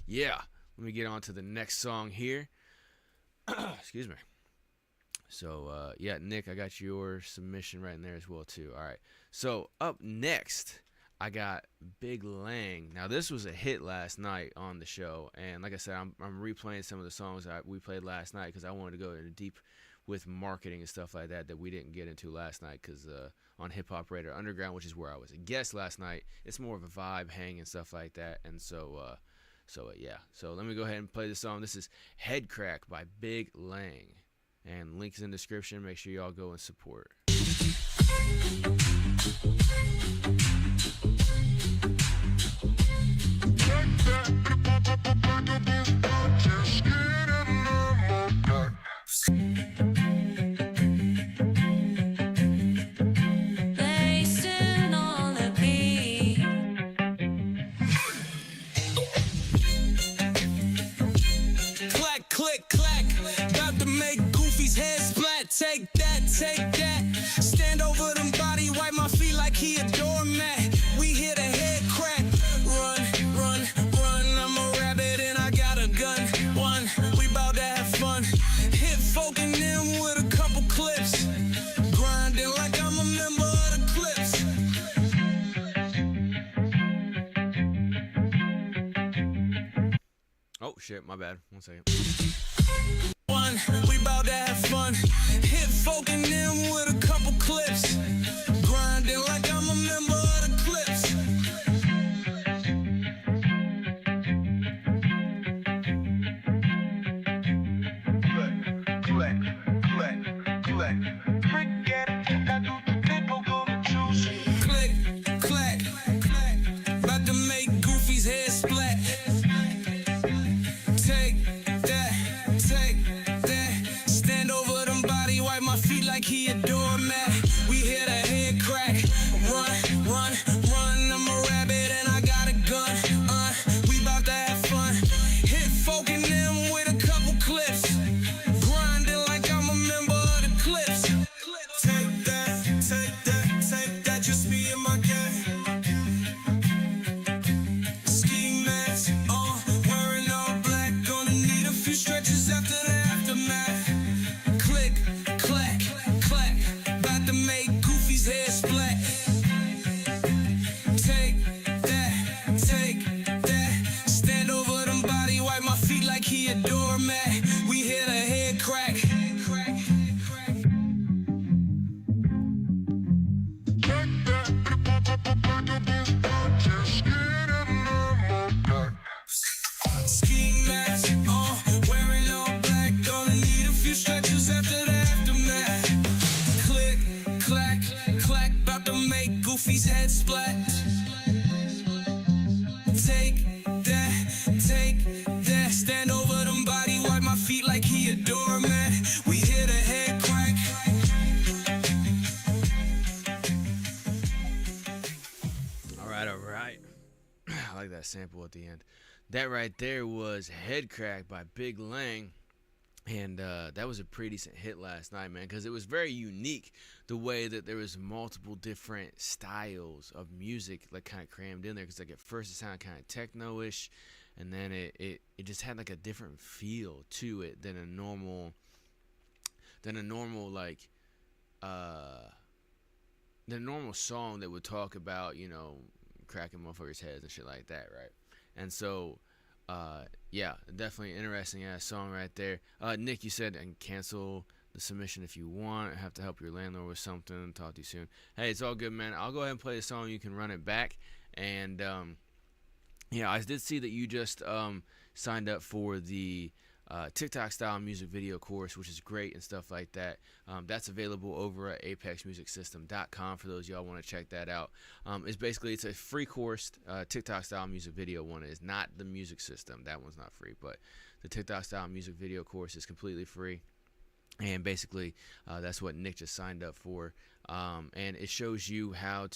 yeah, let me get on to the next song here. Excuse me. So yeah, Nick, I got your submission right in there as well too. All right. So up next, I got Big Lang. Now this was a hit last night on the show, and like I said, I'm replaying some of the songs that we played last night because I wanted to go into deep with marketing and stuff like that we didn't get into last night, because on Hip Hop Radar Underground, which is where I was a guest last night, it's more of a vibe hang and stuff like that. And so yeah. So let me go ahead and play the song. This is Head Crack by Big Lang. And links in the description. Make sure y'all go and support. Clack, click, clack. About to make Goofy's head splat. Take that, take that. Stand over them body, wipe my feet like he a doormat. We hit a head crack. Run, run, run. I'm a rabbit and I got a gun. One, we bout to have fun. Hit folk in them with a couple clips. Grinding like I'm a member of the Clips. Oh shit, my bad. 1 second. One, we bout to have fun. Hit folk in them with a couple clips. Grinding like I'm a member of the Clips. Click, clack, clack. About to make Goofy's head splat. Take that, take that. Stand over them body, wipe my feet like he a doormat. We hit a head goofy's head splat. Take that, stand over them body, wipe my feet like he a doormat. We hit a head crack. All right. I like that sample at the end. That right there was Head Crack by Big Lang. And that was a pretty decent hit last night, man, because it was very unique the way that there was multiple different styles of music like kind of crammed in there. Because like at first it sounded kind of techno-ish, and then it just had like a different feel to it than a normal like the normal song that would talk about, you know, cracking motherfuckers' heads and shit like that, right? And so yeah, definitely interesting ass song right there. Nick, you said, and cancel the submission if you want. I have to help your landlord with something. Talk to you soon. Hey, it's all good, man. I'll go ahead and play the song. You can run it back. And yeah, I did see that you just signed up for the TikTok style music video course, which is great and stuff like that. That's available over at apexmusicsystem.com for those y'all want to check that out. It's a free course. TikTok style music video one is not the music system. That one's not free, but the TikTok style music video course is completely free. And basically, that's what Nick just signed up for. And it shows you how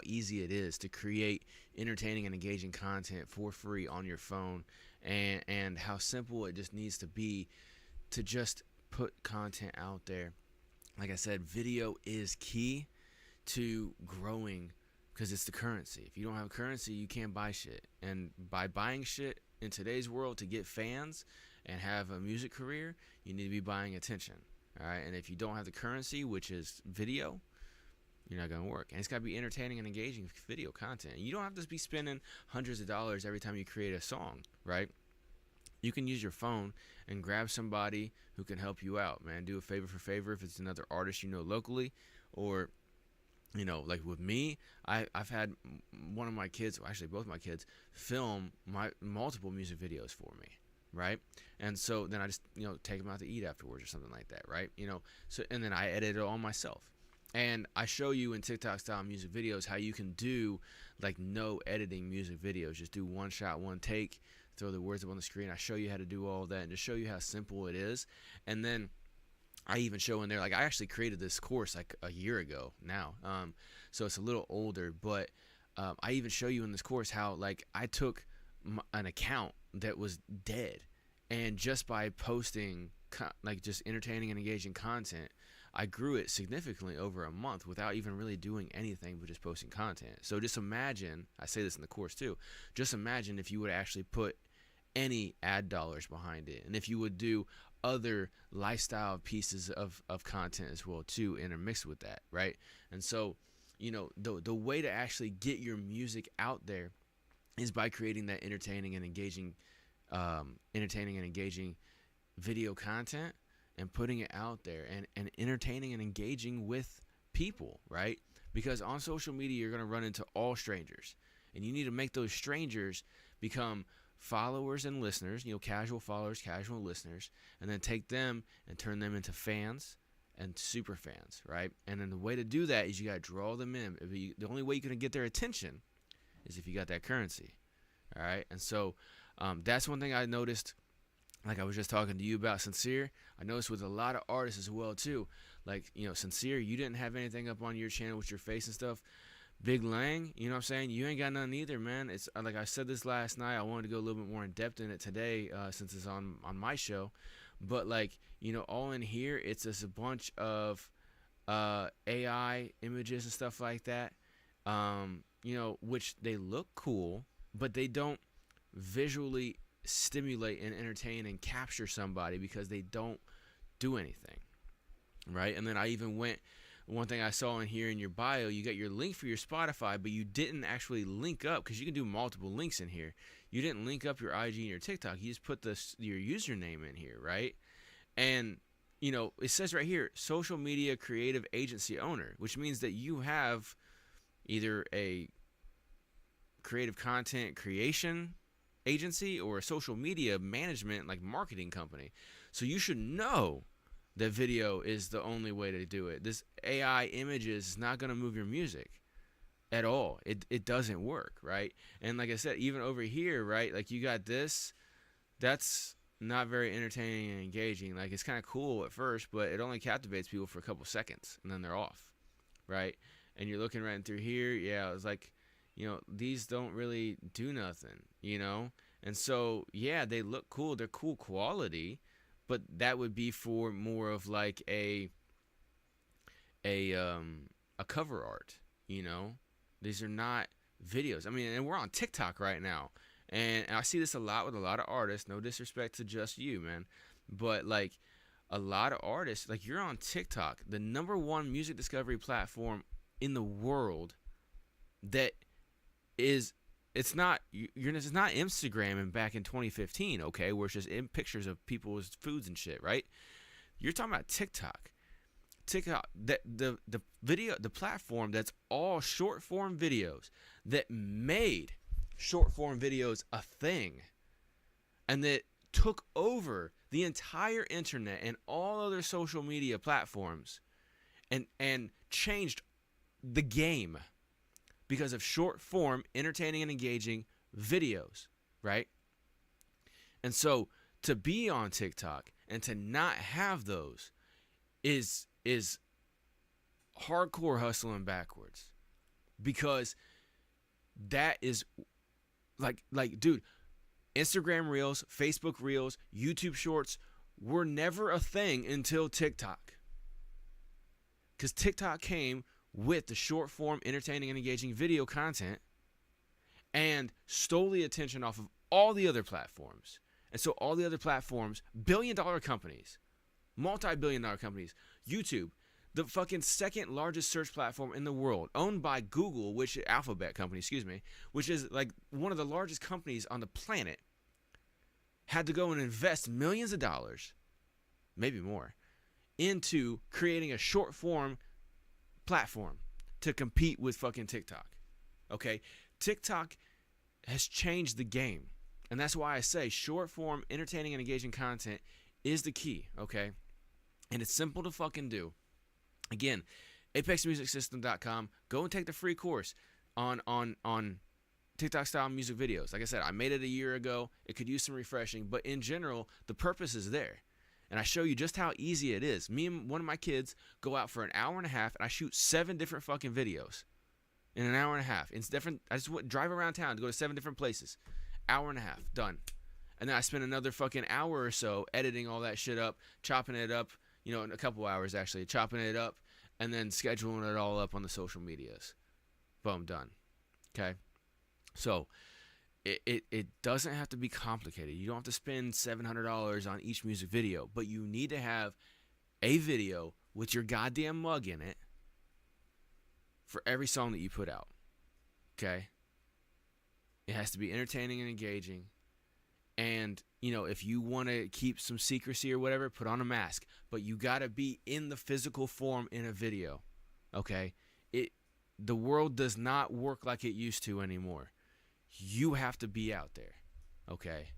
easy it is to create entertaining and engaging content for free on your phone, and how simple it just needs to be to just put content out there. Like I said, video is key to growing because it's the currency. If you don't have currency, you can't buy shit. And by buying shit in today's world to get fans and have a music career, you need to be buying attention. All right, and if you don't have the currency, which is video, you're not going to work. And it's got to be entertaining and engaging video content. You don't have to be spending hundreds of dollars every time you create a song, right? You can use your phone and grab somebody who can help you out, man. Do a favor for favor if it's another artist you know locally, or, you know, like with me, I've had one of my kids, well, actually both my kids, film my multiple music videos for me, right? And so then I just, you know, take them out to eat afterwards or something like that, right? You know, so, and then I edit it all myself. And I show you in TikTok style music videos how you can do like no editing music videos. Just do one shot, one take, throw the words up on the screen. I show you how to do all that and just show you how simple it is. And then I even show in there, like I actually created this course like a year ago now. So it's a little older, but I even show you in this course how like I took an account that was dead, and just by posting like just entertaining and engaging content, I grew it significantly over a month without even really doing anything but just posting content. So just imagine, I say this in the course too, just imagine if you would actually put any ad dollars behind it, and if you would do other lifestyle pieces of content as well too, intermixed with that, right? And so, you know, the way to actually get your music out there is by creating that entertaining and engaging video content and putting it out there, and entertaining and engaging with people, right? Because on social media, you're going to run into all strangers, and you need to make those strangers become followers and listeners, you know, casual followers, casual listeners, and then take them and turn them into fans and super fans, right? And then the way to do that is you got to draw them in. The only way you're going to get their attention is if you got that currency, all right? And so that's one thing I noticed, like I was just talking to you about Sincere. I noticed with a lot of artists as well too. Like, you know, Sincere, you didn't have anything up on your channel with your face and stuff. Big Lang, you know what I'm saying? You ain't got nothing either, man. It's like I said this last night. I wanted to go a little bit more in depth in it today since it's on my show. But like, you know, all in here, it's just a bunch of AI images and stuff like that. You know, which they look cool, but they don't visually stimulate and entertain and capture somebody because they don't do anything, right? And then I even went, one thing I saw in here in your bio, you got your link for your Spotify, but you didn't actually link up, because you can do multiple links in here. You didn't link up your IG and your TikTok. You just put your username in here, right? And, you know, it says right here, social media creative agency owner, which means that you have either a creative content creation agency or a social media management, like marketing company. So you should know that video is the only way to do it. This AI images is not going to move your music. at all. It doesn't work, right? And like I said, even over here, right, like you got this, that's not very entertaining and engaging. Like, it's kind of cool at first, but it only captivates people for a couple seconds, and then they're off, right? And you're looking right through here, yeah, it's like, you know, these don't really do nothing, you know? And so, yeah, they look cool, they're cool quality, but that would be for more of like a cover art, you know? These are not videos. I mean, and we're on TikTok right now. And I see this a lot with a lot of artists. No disrespect to just you, man. But, like, a lot of artists, like, you're on TikTok, the #1 music discovery platform in the world that is, it's not Instagram and back in 2015, okay, where it's just in pictures of people's foods and shit, right? You're talking about TikTok. TikTok, the video, the platform that's all short form videos, that made short form videos a thing, and that took over the entire internet and all other social media platforms, and changed the game because of short form, entertaining and engaging videos, right? And so to be on TikTok and to not have those is hardcore hustling backwards, because that is like dude, Instagram Reels, Facebook Reels, YouTube Shorts were never a thing until TikTok, because TikTok came with the short form, entertaining and engaging video content and stole the attention off of all the other platforms. And so all the other platforms, billion-dollar companies, multi-billion-dollar companies, YouTube, the fucking second largest search platform in the world, owned by Google, which Alphabet company, excuse me, which is like one of the largest companies on the planet, had to go and invest millions of dollars, maybe more, into creating a short form platform to compete with fucking TikTok. Okay? TikTok has changed the game. And that's why I say short form, entertaining and engaging content is the key, okay? And it's simple to fucking do. Again, apexmusicsystem.com. Go and take the free course on TikTok style music videos. Like I said, I made it a year ago. It could use some refreshing, but in general, the purpose is there. And I show you just how easy it is. Me and one of my kids go out for an hour and a half, and I shoot 7 different fucking videos in an hour and a half. It's different. I just drive around town to go to 7 different places. Hour and a half, done. And then I spend another fucking hour or so editing all that shit up, chopping it up, you know, in a couple hours actually, chopping it up, and then scheduling it all up on the social medias. Boom, done. Okay? So, it doesn't have to be complicated. You don't have to spend $700 on each music video, but you need to have a video with your goddamn mug in it for every song that you put out. Okay? It has to be entertaining and engaging. And, you know, if you want to keep some secrecy or whatever, put on a mask. But you got to be in the physical form in a video. Okay? The world does not work like it used to anymore. You have to be out there. Okay?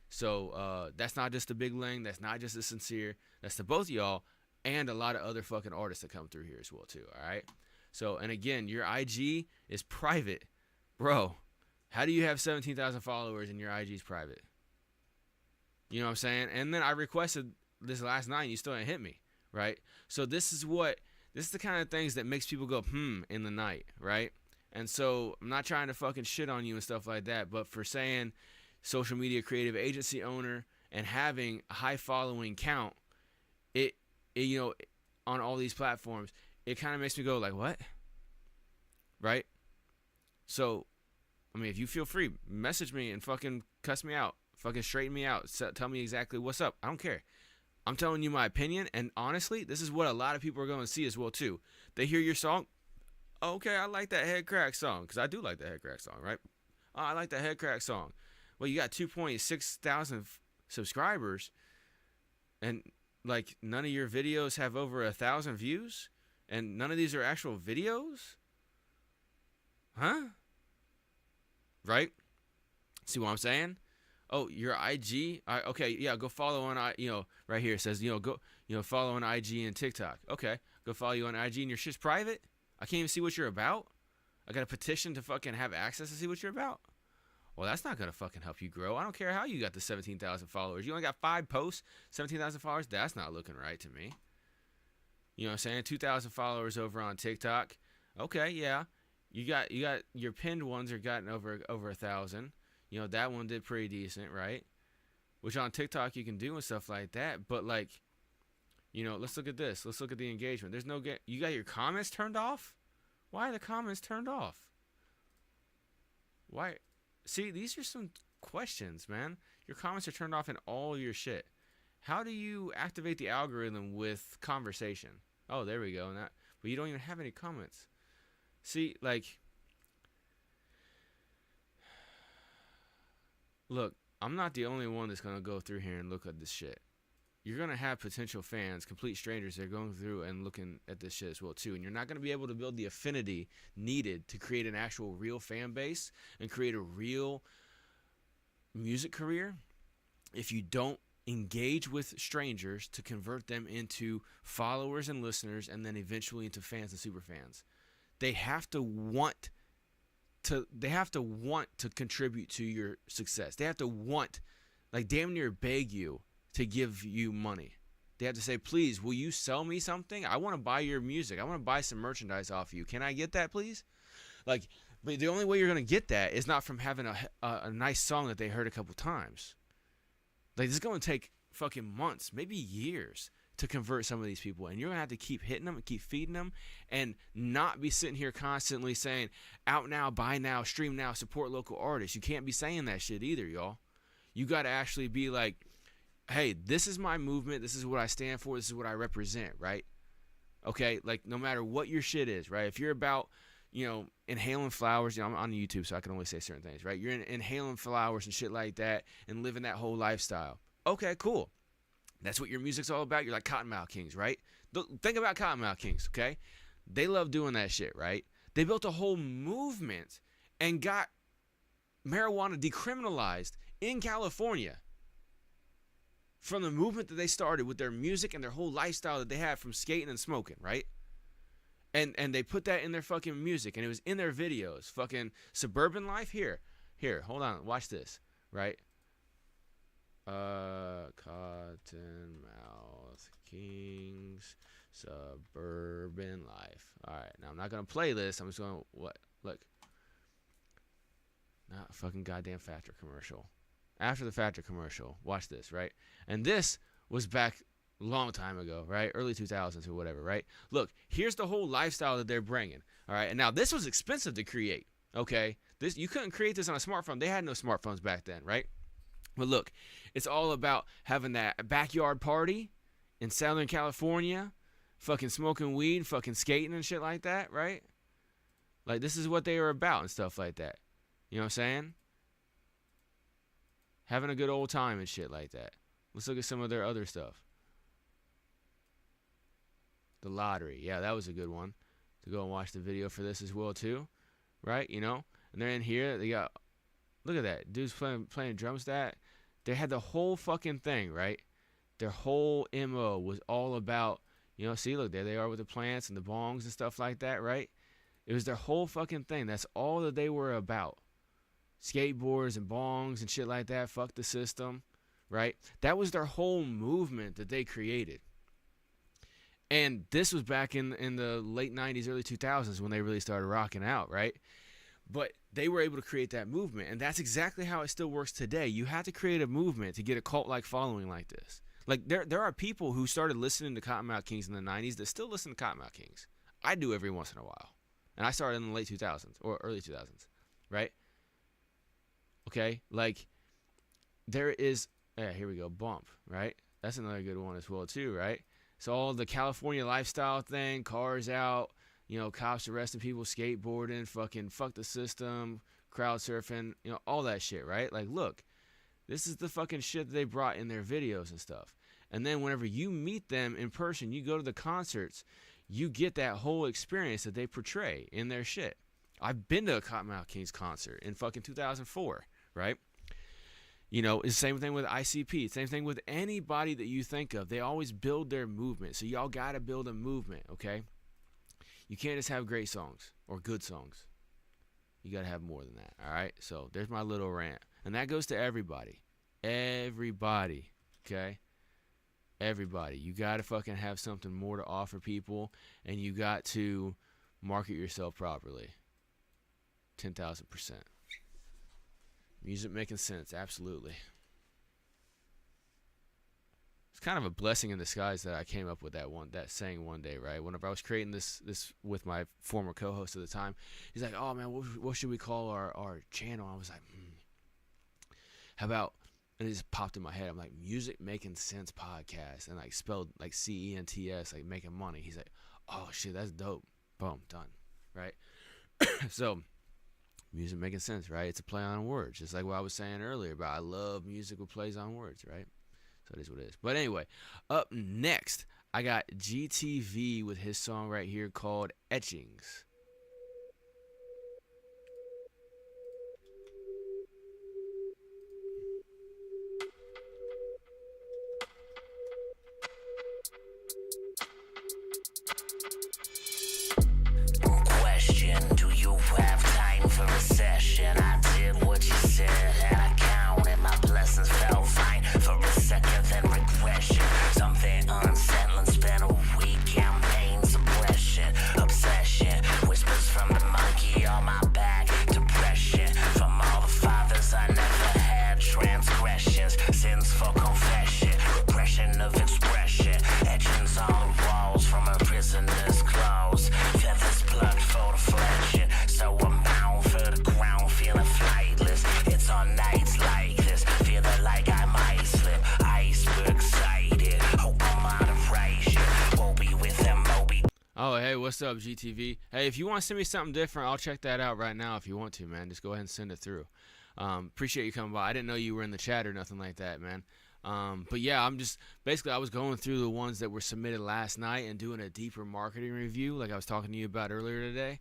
So, that's not just the Big Lang. That's not just the Sincere. That's to both of y'all and a lot of other fucking artists that come through here as well, too. All right? So, and again, your IG is private. Bro, how do you have 17,000 followers and your IG is private? You know what I'm saying? And then I requested this last night and you still didn't hit me, right? So this is the kind of things that makes people go, in the night, right? And so I'm not trying to fucking shit on you and stuff like that, but for saying social media creative agency owner and having a high following count, it you know, on all these platforms, it kind of makes me go like, what? Right? So, I mean, if you feel free, message me and fucking cuss me out. Fucking straighten me out. Tell me exactly what's up. I don't care. I'm telling you my opinion, and honestly, this is what a lot of people are going to see as well, too. They hear your song. Oh, okay, I like that Head Crack song, because I do like that Head Crack song, right? Oh, I like that Head Crack song. Well, you got 2.6 thousand subscribers, and, like, none of your videos have over 1,000 views, and none of these are actual videos? Huh? Right? See what I'm saying? Oh, your IG? Okay, yeah, go follow on, right here it says, go, follow on IG and TikTok. Okay, go follow you on IG and your shit's private? I can't even see what you're about? I got to petition to fucking have access to see what you're about. Well, that's not going to fucking help you grow. I don't care how you got the 17,000 followers. You only got 5 posts, 17,000 followers. That's not looking right to me. You know what I'm saying? 2,000 followers over on TikTok. Okay, yeah. You got your pinned ones are gotten over 1,000. You know, that one did pretty decent, right? Which on TikTok you can do and stuff like that. But like, you know, let's look at this. Let's look at the engagement. There's no you got your comments turned off? Why are the comments turned off? Why? See, these are some questions, man. Your comments are turned off in all your shit. How do you activate the algorithm with conversation? Oh, there we go. But you don't even have any comments. See, like, look, I'm not the only one that's going to go through here and look at this shit. You're going to have potential fans, complete strangers that are going through and looking at this shit as well, too. And you're not going to be able to build the affinity needed to create an actual real fan base and create a real music career if you don't engage with strangers to convert them into followers and listeners and then eventually into fans and super fans. They have to want to contribute to your success. They have to want, like, damn near beg you to give you money. They have to say, please, will you sell me something? I want to buy your music. I want to buy some merchandise off you. Can I get that, please? Like, but the only way you're going to get that is not from having a nice song that they heard a couple times. Like, this is going to take fucking months, maybe years, to convert some of these people. And you're going to have to keep hitting them and keep feeding them and not be sitting here constantly saying, out now, buy now, stream now, support local artists. You can't be saying that shit either, y'all. You got to actually be like, hey, this is my movement. This is what I stand for. This is what I represent, right? Okay, like, no matter what your shit is, right? If you're about, you know, inhaling flowers, you know, I'm on YouTube, so I can only say certain things, right? You're inhaling flowers and shit like that and living that whole lifestyle. Okay, cool. That's what your music's all about. You're like Cottonmouth Kings, right? Think about Cottonmouth Kings, okay? They love doing that shit, right? They built a whole movement and got marijuana decriminalized in California from the movement that they started with their music and their whole lifestyle that they had from skating and smoking, right? And they put that in their fucking music, and it was in their videos. Fucking suburban life. Here, hold on, watch this, right? Cottonmouth Kings suburban life. All right, now I'm not gonna play this. I'm just gonna look. Not a fucking goddamn Factor commercial. After the Factor commercial, watch this, right? And this was back a long time ago, right? Early 2000s or whatever, right? Look, here's the whole lifestyle that they're bringing, all right? And now this was expensive to create, okay? You couldn't create this on a smartphone. They had no smartphones back then, right? But look, it's all about having that backyard party in Southern California, fucking smoking weed, fucking skating and shit like that, right? Like, this is what they were about and stuff like that. You know what I'm saying? Having a good old time and shit like that. Let's look at some of their other stuff. The lottery. Yeah, that was a good one. To go and watch the video for this as well, too. Right? You know? And they're in here. They got... Look at that. Dude's playing drums. They had the whole fucking thing, right? Their whole MO was all about... You know, see, look, there they are with the plants and the bongs and stuff like that, right? It was their whole fucking thing. That's all that they were about. Skateboards and bongs and shit like that. Fuck the system, right? That was their whole movement that they created. And this was back in the late 90s, early 2000s when they really started rocking out, right? But they were able to create that movement. And that's exactly how it still works today. You have to create a movement to get a cult-like following like this. Like, there are people who started listening to Cottonmouth Kings in the 90s that still listen to Cottonmouth Kings. I do every once in a while. And I started in the late 2000s or early 2000s, right? Okay? Like, there is... Yeah, here we go. Bump, right? That's another good one as well, too, right? So all the California lifestyle thing, cars out, you know, cops arresting people, skateboarding, fucking fuck the system, crowd surfing, you know, all that shit, right? Like, look, this is the fucking shit that they brought in their videos and stuff. And then whenever you meet them in person, you go to the concerts, you get that whole experience that they portray in their shit. I've been to a Cottonmouth Kings concert in fucking 2004, right? You know, it's the same thing with ICP. Same thing with anybody that you think of. They always build their movement. So y'all got to build a movement, okay? You can't just have great songs or good songs. You got to have more than that, all right? So there's my little rant. And that goes to everybody. Everybody, okay? Everybody. You got to fucking have something more to offer people, and you got to market yourself properly. 10,000%. Music making sense, absolutely. It's kind of a blessing in disguise that I came up with that saying one day, right? Whenever I was creating this with my former co-host at the time, he's like, "Oh man, what should we call our channel?" I was like, how about, and it just popped in my head. I'm like, Music Making Sense Podcast, and like spelled like CENTS, like making money. He's like, "Oh shit, that's dope." Boom, done, right? So, Music Making Sense, right? It's a play on words, just like what I was saying earlier about I love music with plays on words, right? So it is what it is. But anyway, up next, I got GTV with his song right here called Etchings. Question, do you have time for a session? I did what you said and I counted my blessings, felt fine for a second, then regression. Something unsettling, spent a week campaign suppression, obsession, whispers from the monkey on my back, depression from all the fathers I never had, transgressions, sins for confession, repression of expression, etchings on the walls from a prisoner's clothes, feathers plucked for deflection, so I'm bound for the ground, feeling flightless. It's on nights like this, feeling like I might slip, iceberg sighted, hope I'm out of right shit, won't be with them, Moby. Oh, hey, what's up, GTV? Hey, if you want to send me something different, I'll check that out right now if you want to, man. Just go ahead and send it through. Appreciate you coming by. I didn't know you were in the chat or nothing like that, man. But yeah, I was going through the ones that were submitted last night and doing a deeper marketing review like I was talking to you about earlier today.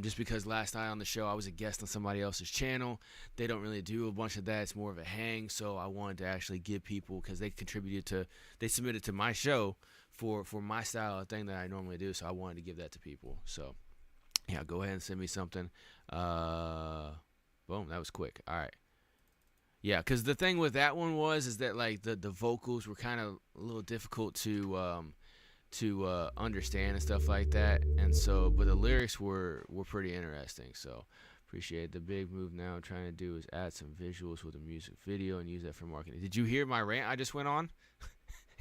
Just because last night on the show I was a guest on somebody else's channel. They don't really do a bunch of that. It's more of a hang. So I wanted to actually give people, because they submitted to my show for my style of thing that I normally do. So I wanted to give that to people. So yeah, go ahead and send me something. Boom, that was quick. All right. Yeah, because the thing with that one is that like the vocals were kind of a little difficult to understand and stuff like that, and so but the lyrics were pretty interesting. So appreciate the big move. Now I'm trying to do is add some visuals with a music video and use that for marketing. Did you hear my rant I just went on?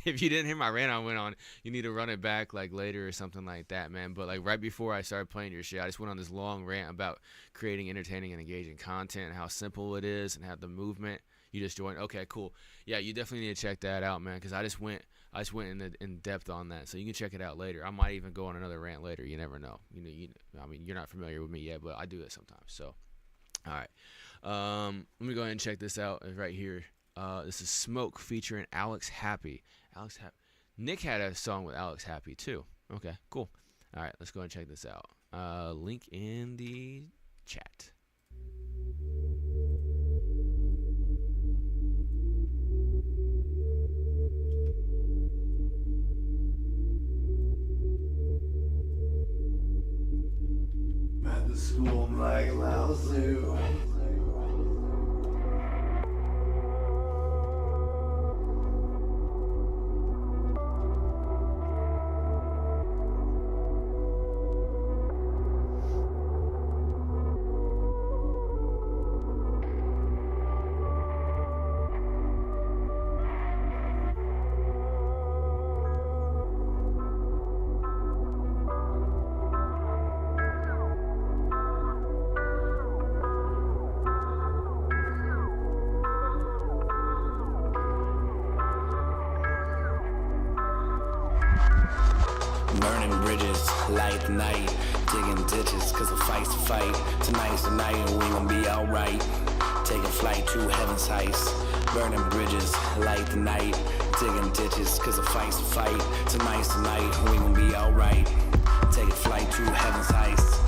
If you didn't hear my rant I went on, you need to run it back like later or something like that, man. But like right before I started playing your shit, I just went on this long rant about creating entertaining and engaging content and how simple it is and how the movement. You just joined. Okay, cool. Yeah, you definitely need to check that out, man, because I just went in depth on that. So you can check it out later. I might even go on another rant later. You never know. I mean, you're not familiar with me yet, but I do that sometimes. So, all right. Let me go ahead and check this out right here. This is Smoke featuring Alex Happy. Nick had a song with Alex Happy too. Okay, cool. All right, let's go and check this out. Link in the chat. At the school, I'm like Lao Tzu. Burning bridges, light the night, digging ditches, cause a fight's a fight. Tonight's the night and we gon' be alright. Taking flight to heaven's heights. Burning bridges, light the night, digging ditches, cause a fight's a fight. Tonight's the night and we gon' be alright. Taking flight to heaven's heights.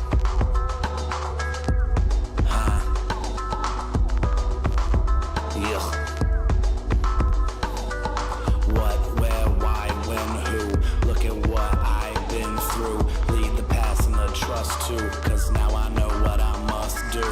Yeah. What, where, why, when, who? Look at what I've been through. Lead the past and the trust too, cause now I know what I must do.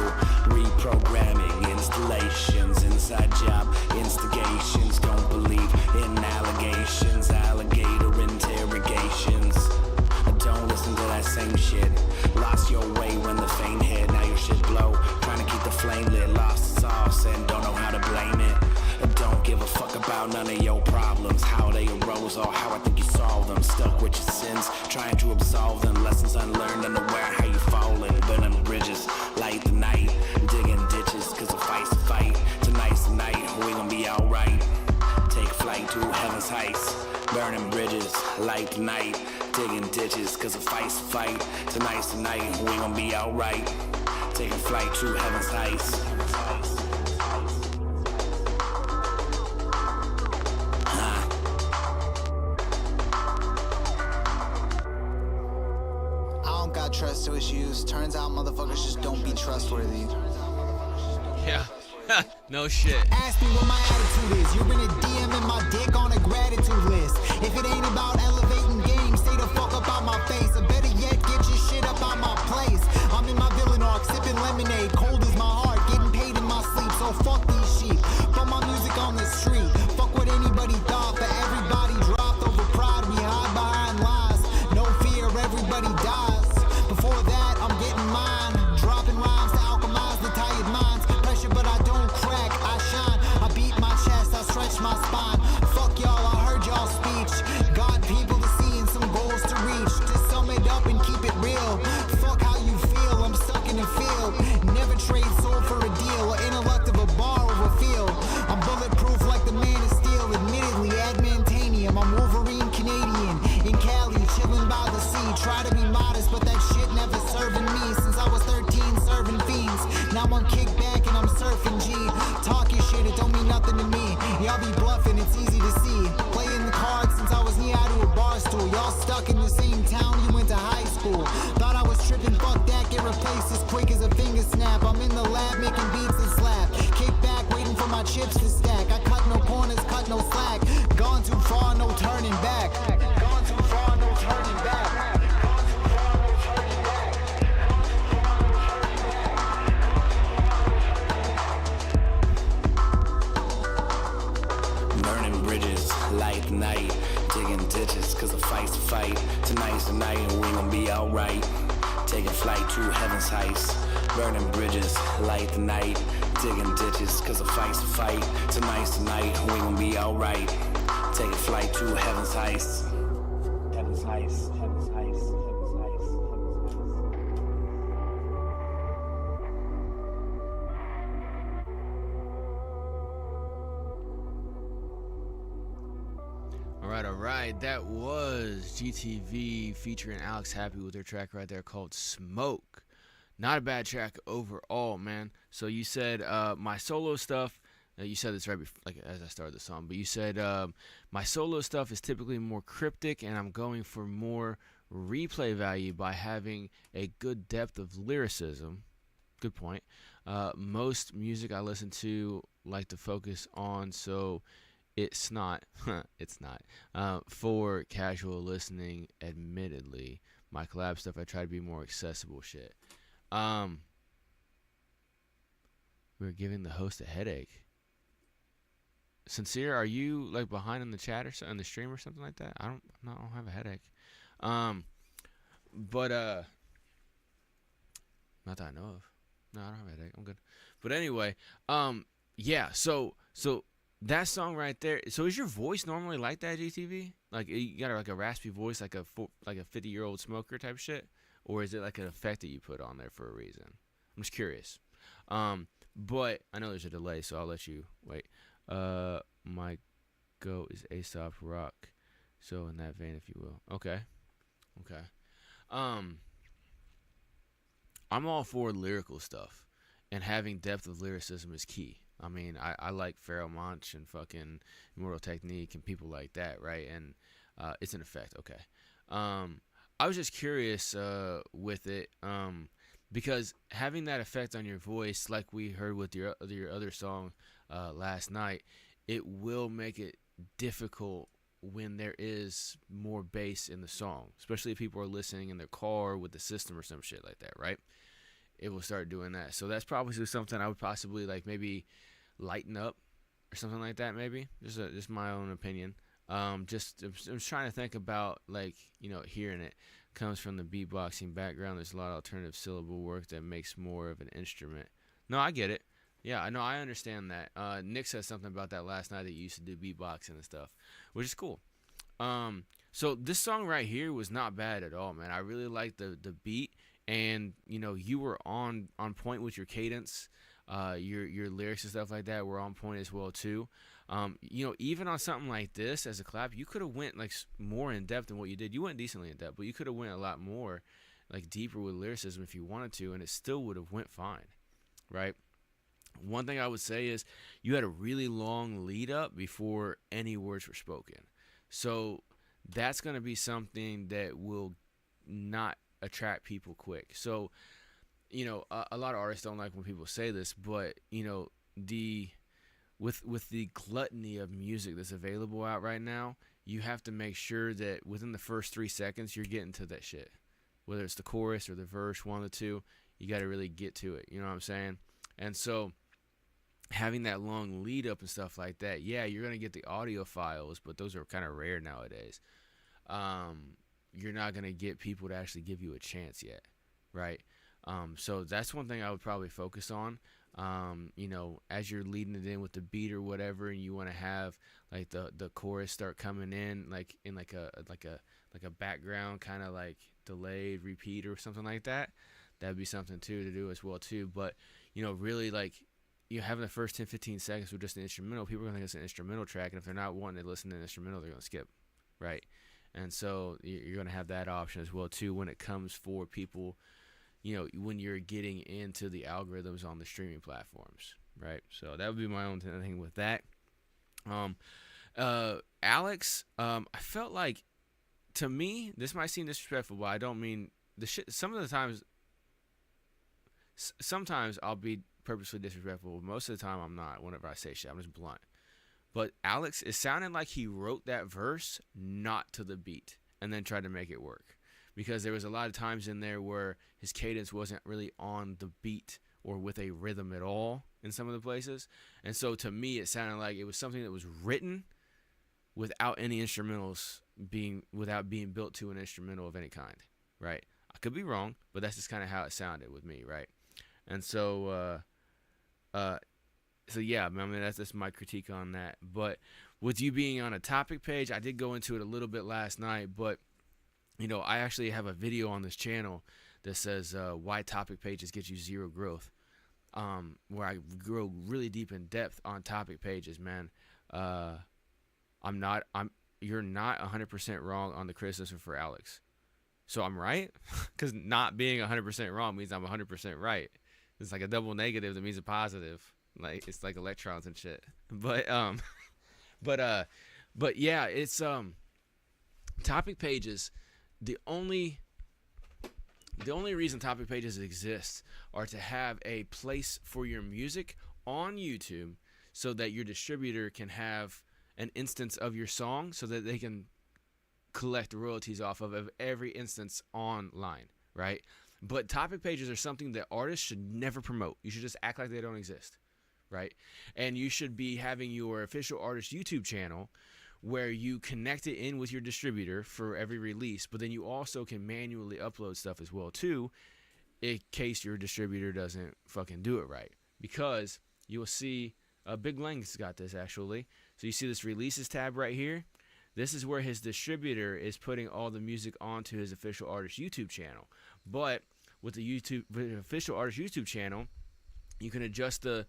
about none of your problems, how they arose or how I think you solve them. Stuck with your sins, trying to absolve them. Lessons unlearned, unaware how you falling. Burning bridges, light the night, digging ditches, cause the fight's a fight. Tonight's the night, we gon' be alright. Take flight to heaven's heights, burning bridges, light the night, digging ditches, cause the fight's a fight. Tonight's the night, we gon' be alright. Taking flight to heaven's heights. Trust issues. Turns out motherfuckers just don't be trustworthy. Yeah. No shit. Ask me what my attitude is. You're in a DM in my dick on a gratitude list. If it ain't about elevating game, stay the fuck up out my face. Or better yet, get your shit up out my place. I'm in my villain arc, sipping lemonade. Cold is my heart, getting paid in my sleep. So fuck these sheep. Put my music on the street. Fuck what anybody thought, but everybody dropped over pride. We hide behind lies. No fear, everybody dies. Before that, I'm getting mine. Dropping rhymes to alchemize the tired minds. Pressure, but I don't crack, I shine. I beat my chest, I stretch my spine. Fuck y'all, I heard y'all speech. Got people to see and some goals to reach. Just sum it up and keep it real. Fuck how you feel, I'm stuck in the field. Never trade soul for a deal. Or intellect of a bar over field. I'm bulletproof like the man of steel. Admittedly, adamantanium. I'm Wolverine Canadian. In Cali, chilling by the sea. Try to be modest, but that shit never serving me. Since I was 13, serving fiends. Now I'm kickback and I'm surfing G. Talking shit, it don't mean nothing to me. Y'all be bluffing, it's easy to see. Playing the cards since I was knee high to a bar stool. Y'all stuck in the same town you went to high school. Thought I was tripping, fuck that, get replaced as quick as a finger snap. I'm in the lab making beats that slap. Kick back, waiting for my chips to stack. I cut no corners, cut no slack. Gone too far, no turning back. Gone too far, no turning back. Light the night, digging ditches, cause the fight's a fight. Tonight's the night and we gon' be alright. Taking flight to heaven's heights, burning bridges, light the night, digging ditches, cause the fight's a fight. Tonight's the night and we gon' be alright. Taking flight to heaven's heights. Heaven's heights, heaven's heights, heaven's heights. All right. That was GTV featuring Alex Happy with their track right there called Smoke. Not a bad track overall, man. So you said my solo stuff, you said this right before, like as I started the song, but you said my solo stuff is typically more cryptic and I'm going for more replay value by having a good depth of lyricism. Good point. Most music I listen to like to focus on, so it's not for casual listening. Admittedly, my collab stuff I try to be more accessible shit. We're giving the host a headache. Sincere, are you like behind in the chat or in the stream or something like that? I don't have a headache. But not that I know of. No, I don't have a headache. I'm good. But anyway, yeah. So that song right there. So is your voice normally like that, GTV? Like you got like a raspy voice, like a 50-year-old smoker type shit, or is it like an effect that you put on there for a reason? I'm just curious. But I know there's a delay, so I'll let you wait. My go is Aesop Rock. So in that vein, if you will. Okay. I'm all for lyrical stuff, and having depth of lyricism is key. I mean, I like Pharoah Monch and fucking Immortal Technique and people like that, right? And it's an effect. Okay. I was just curious with it because having that effect on your voice, like we heard with your other song last night, it will make it difficult when there is more bass in the song, especially if people are listening in their car with the system or some shit like that, right? It will start doing that. So that's probably something I would possibly like maybe lighten up or something like that, maybe. Just my own opinion. I'm trying to think about, like, hearing it comes from the beatboxing background. There's a lot of alternative syllable work that makes more of an instrument. No, I get it. Yeah, I know. I understand that. Nick said something about that last night that you used to do beatboxing and stuff, which is cool. So this song right here was not bad at all, man. I really liked the beat, and you were on point with your cadence. Your lyrics and stuff like that were on point as well too. Even on something like this as a clap, you could have went like more in depth than what you did. You went decently in depth, but you could have went a lot more like deeper with lyricism if you wanted to, and it still would have went fine, right? One thing I would say is you had a really long lead up before any words were spoken. So that's going to be something that will not attract people quick. So, a lot of artists don't like when people say this, but, with the gluttony of music that's available out right now, you have to make sure that within the first 3 seconds you're getting to that shit. Whether it's the chorus or the verse, one of the two, you got to really get to it. You know what I'm saying? And so having that long lead up and stuff like that, yeah, you're going to get the audio files, but those are kind of rare nowadays. You're not going to get people to actually give you a chance yet, right? So that's one thing I would probably focus on. As you're leading it in with the beat or whatever, and you want to have like the chorus start coming in like in like a background kind of like delayed repeat or something like that. That'd be something too to do as well too. But really like having the first 10-15 seconds with just an instrumental, people are gonna think it's an instrumental track, and if they're not wanting to listen to an instrumental, they're gonna skip, right? And so you're gonna have that option as well too when it comes for people. When you're getting into the algorithms on the streaming platforms, right? So that would be my own thing with that. Alex, I felt like, to me, this might seem disrespectful, but I don't mean the shit. Sometimes I'll be purposely disrespectful. But most of the time, I'm not. Whenever I say shit, I'm just blunt. But Alex, it sounded like he wrote that verse not to the beat and then tried to make it work. Because there was a lot of times in there where his cadence wasn't really on the beat or with a rhythm at all in some of the places. And so to me, it sounded like it was something that was written without any instrumentals without being built to an instrumental of any kind, right? I could be wrong, but that's just kind of how it sounded with me, right? And so, yeah, I mean, that's my critique on that. But with you being on a topic page, I did go into it a little bit last night, but I actually have a video on this channel that says why topic pages get you zero growth, where I grow really deep in depth on topic pages, man. You're not 100% wrong on the criticism for Alex. So I'm right? Because not being 100% wrong means I'm 100% right. It's like a double negative that means a positive. Like it's like electrons and shit. But yeah, it's topic pages. The only reason topic pages exist are to have a place for your music on YouTube so that your distributor can have an instance of your song so that they can collect royalties off of every instance online, right? But topic pages are something that artists should never promote. You should just act like they don't exist, right? And you should be having your official artist YouTube channel where you connect it in with your distributor for every release, but then you also can manually upload stuff as well too, in case your distributor doesn't fucking do it right. Because you will see, Big Lang's got this actually. So you see this releases tab right here. This is where his distributor is putting all the music onto his official artist YouTube channel. But with the official artist YouTube channel, you can adjust the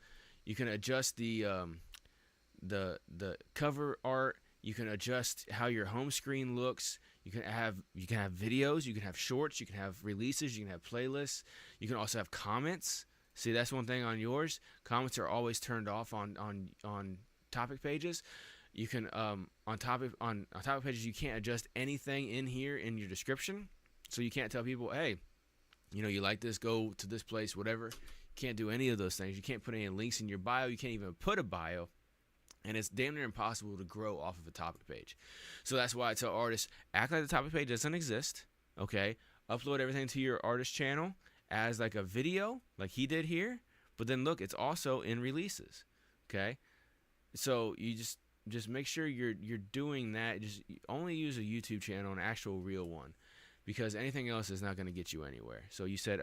cover art. You can adjust how your home screen looks. You can have videos. You can have shorts. You can have releases. You can have playlists. You can also have comments. See, that's one thing on yours. Comments are always turned off on topic pages. You can on topic pages you can't adjust anything in here in your description. So you can't tell people, hey, you like this, go to this place, whatever. You can't do any of those things. You can't put any links in your bio. You can't even put a bio. And it's damn near impossible to grow off of a topic page. So that's why I tell artists, act like the topic page doesn't exist, okay? Upload everything to your artist channel as like a video, like he did here. But then look, it's also in releases, okay? So you just make sure you're doing that. Just only use a YouTube channel, an actual real one. because anything else is not going to get you anywhere. So you said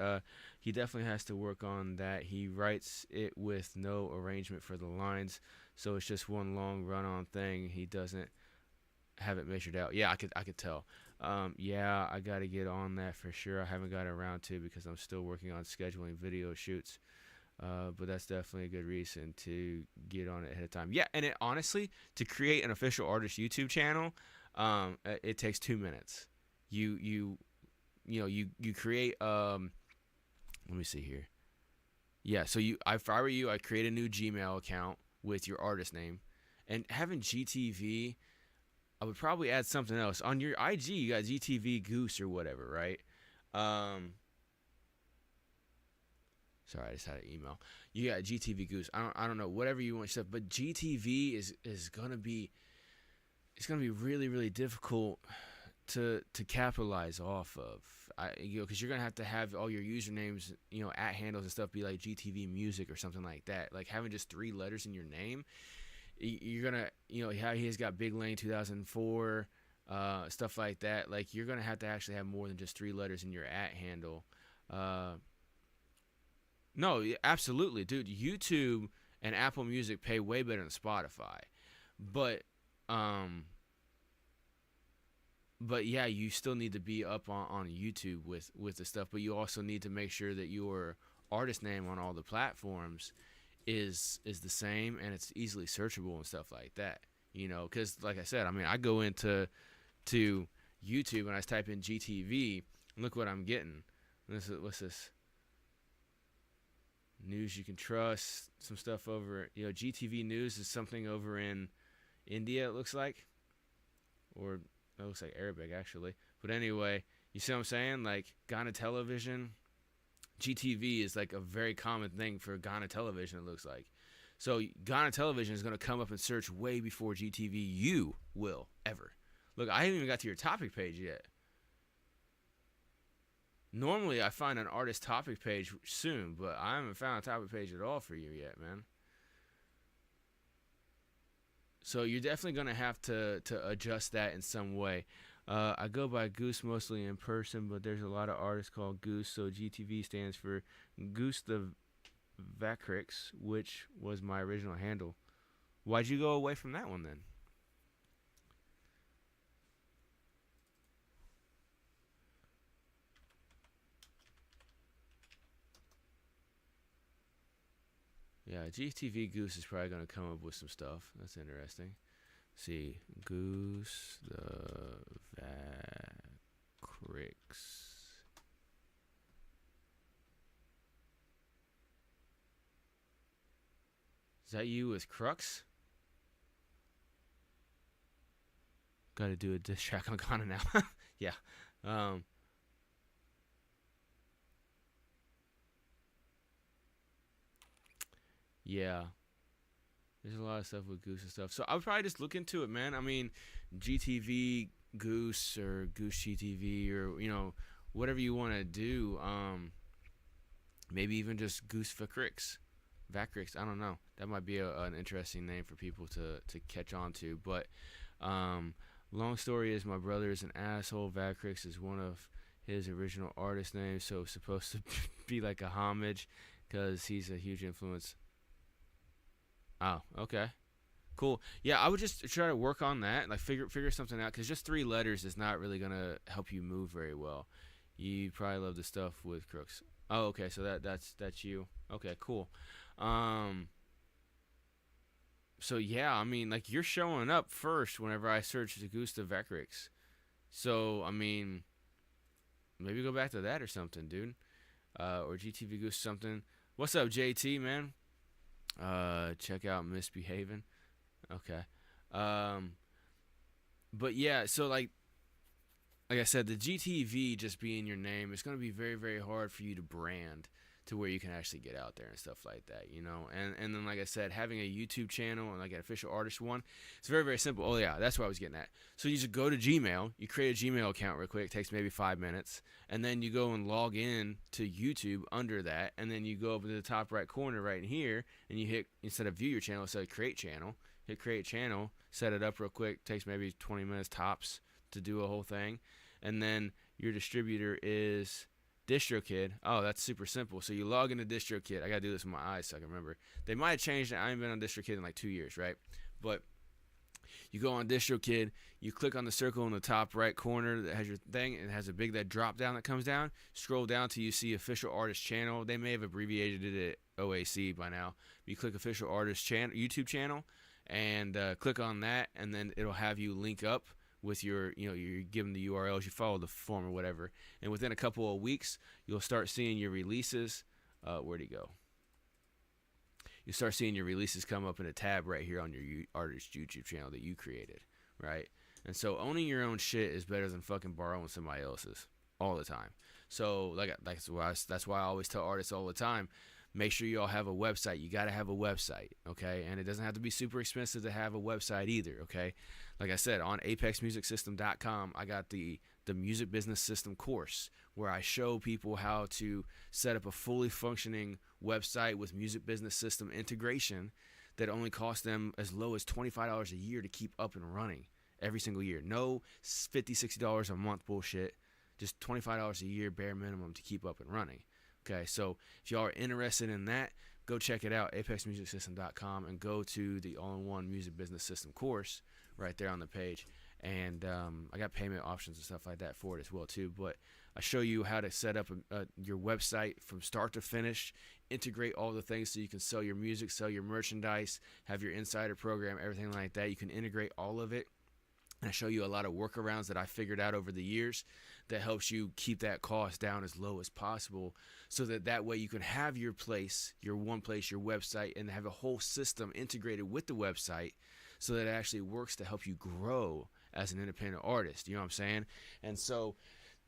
he definitely has to work on that. He writes it with no arrangement for the lines, so it's just one long run-on thing. He doesn't have it measured out. Yeah, I could tell. Yeah, I got to get on that for sure. I haven't got around to because I'm still working on scheduling video shoots. But that's definitely a good reason to get on it ahead of time. Yeah, and it honestly, to create an official artist YouTube channel, it takes 2 minutes. You create. Let me see here. Yeah, so if I were you, I'd create a new Gmail account with your artist name, and having GTV, I would probably add something else on your IG. You got GTV Goose or whatever, right? Sorry, I just had an email. You got GTV Goose. I don't know, whatever you want stuff, but GTV is gonna be, it's gonna be really, really difficult to capitalize off of. Because you're gonna have all your usernames, at handles and stuff be like GTV Music or something like that. Like having just 3 letters in your name, you're gonna, how he has got Big Lane 2004, stuff like that. Like you're gonna have to actually have more than just 3 letters in your handle. No, absolutely, dude. YouTube and Apple Music pay way better than Spotify, but yeah, you still need to be up on YouTube with the stuff. But you also need to make sure that your artist name on all the platforms is the same and it's easily searchable and stuff like that. Because like I said, I mean, I go into YouTube and I type in GTV, and look what I'm getting. What's this? News you can trust, some stuff over, GTV News is something over in India, it looks like, or it looks like Arabic actually. But anyway, you see what I'm saying? Like Ghana Television, GTV is like a very common thing for Ghana Television, it looks like. So Ghana Television is going to come up in search way before GTV you will ever. Look, I haven't even got to your topic page yet. Normally, I find an artist topic page soon, but I haven't found a topic page at all for you yet, man. So you're definitely going to have to adjust that in some way. I go by Goose mostly in person, but there's a lot of artists called Goose, so GTV stands for Goose the Vacrix, which was my original handle. Why'd you go away from that one then? Yeah, GTV Goose is probably going to come up with some stuff. That's interesting. Let's see, Goose the Vacrix. Is that you with Crux? Got to do a diss track on Ghana now. Yeah. Yeah. There's a lot of stuff with Goose and stuff. So I would probably just look into it, man. I mean, GTV Goose or Goose GTV or, whatever you want to do. Maybe even just Goose Vacrix. I don't know. That might be an interesting name for people to catch on to. But long story is my brother is an asshole. Vacrix is one of his original artist names, so it's supposed to be like a homage because he's a huge influence. Oh, okay. Cool. Yeah, I would just try to work on that, like figure something out, because just 3 letters is not really going to help you move very well. You probably love the stuff with Crux. Oh, okay, so that's you. Okay, cool. So yeah, I mean, like, you're showing up first whenever I search the Gustav Vacrix. So, I mean, maybe go back to that or something, dude. Or GTV Goose something. What's up, JT, man? Check out Miss Behaven. Okay. But yeah, so like I said, the GTV just being your name, it's going to be very, very hard for you to brand to where you can actually get out there and stuff like that, And then, like I said, having a YouTube channel and like an official artist one, it's very, very simple. Oh yeah, that's what I was getting at. So you just go to Gmail, you create a Gmail account real quick, it takes maybe 5 minutes, and then you go and log in to YouTube under that, and then you go up to the top right corner right in here, and you hit, instead of view your channel, it says create channel, hit create channel, set it up real quick, takes maybe 20 minutes tops to do a whole thing, and then your distributor is DistroKid. Oh, that's super simple. So you log into DistroKid. I gotta do this with my eyes so I can remember. They might have changed it. I haven't been on DistroKid in like 2 years, right? But you go on DistroKid, you click on the circle in the top right corner that has your thing, and it has a big that drop down that comes down. Scroll down till you see official artist channel. They may have abbreviated it at OAC by now. You click official artist channel, YouTube channel, and click on that, and then it'll have you link up with your, you give them the URLs, you follow the form or whatever, and within a couple of weeks, you'll start seeing your releases. Where'd he go? You start seeing your releases come up in a tab right here on your artist YouTube channel that you created, right? And so owning your own shit is better than fucking borrowing somebody else's all the time. So that's why I always tell artists all the time, make sure you all have a website. You got to have a website, okay? And it doesn't have to be super expensive to have a website either, okay? Like I said, on apexmusicsystem.com, I got the Music Business System course where I show people how to set up a fully functioning website with Music Business System integration that only costs them as low as $25 a year to keep up and running every single year. No $50, $60 a month bullshit. Just $25 a year bare minimum to keep up and running. Okay, so if y'all are interested in that, go check it out, apexmusicsystem.com, and go to the all-in-one Music Business System course right there on the page. And I got payment options and stuff like that for it as well too. But I show you how to set up your website from start to finish, integrate all the things so you can sell your music, sell your merchandise, have your insider program, everything like that. You can integrate all of it. And I show you a lot of workarounds that I figured out over the years that helps you keep that cost down as low as possible, so that way you can have your place, your one place, your website, and have a whole system integrated with the website so that it actually works to help you grow as an independent artist. You know what I'm saying? And so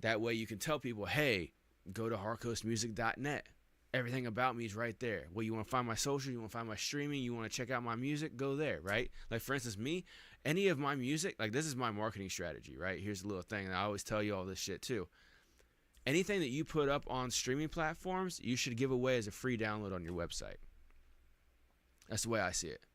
that way you can tell people, hey, go to hardcoastmusic.net. Everything about me is right there. Well, you want to find my social, you want to find my streaming, you want to check out my music, go there, right? Like, for instance, me, any of my music, like, this is my marketing strategy, right? Here's a little thing, and I always tell you all this shit too. Anything that you put up on streaming platforms, you should give away as a free download on your website. That's the way I see it.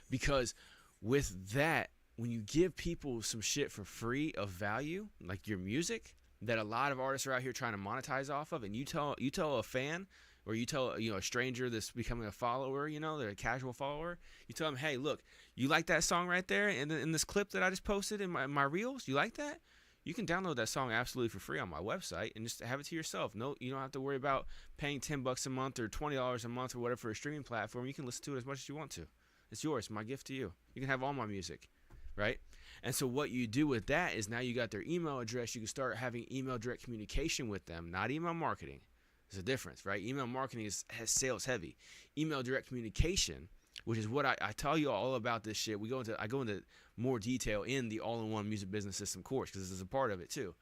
Because with that, when you give people some shit for free of value, like your music, that a lot of artists are out here trying to monetize off of, and you tell a fan, or you tell a stranger that's becoming a follower, they're a casual follower, you tell them, hey, look, you like that song right there in this clip that I just posted in my reels? You like that? You can download that song absolutely for free on my website and just have it to yourself. No, you don't have to worry about paying $10 a month or $20 a month or whatever for a streaming platform. You can listen to it as much as you want to. It's yours. My gift to you. You can have all my music, right? And so what you do with that is now you got their email address. You can start having email direct communication with them, not email marketing. There's a difference, right? Email marketing has sales heavy. Email direct communication, which is what I tell you all about this shit. I go into more detail in the all-in-one Music Business System course because this is a part of it too.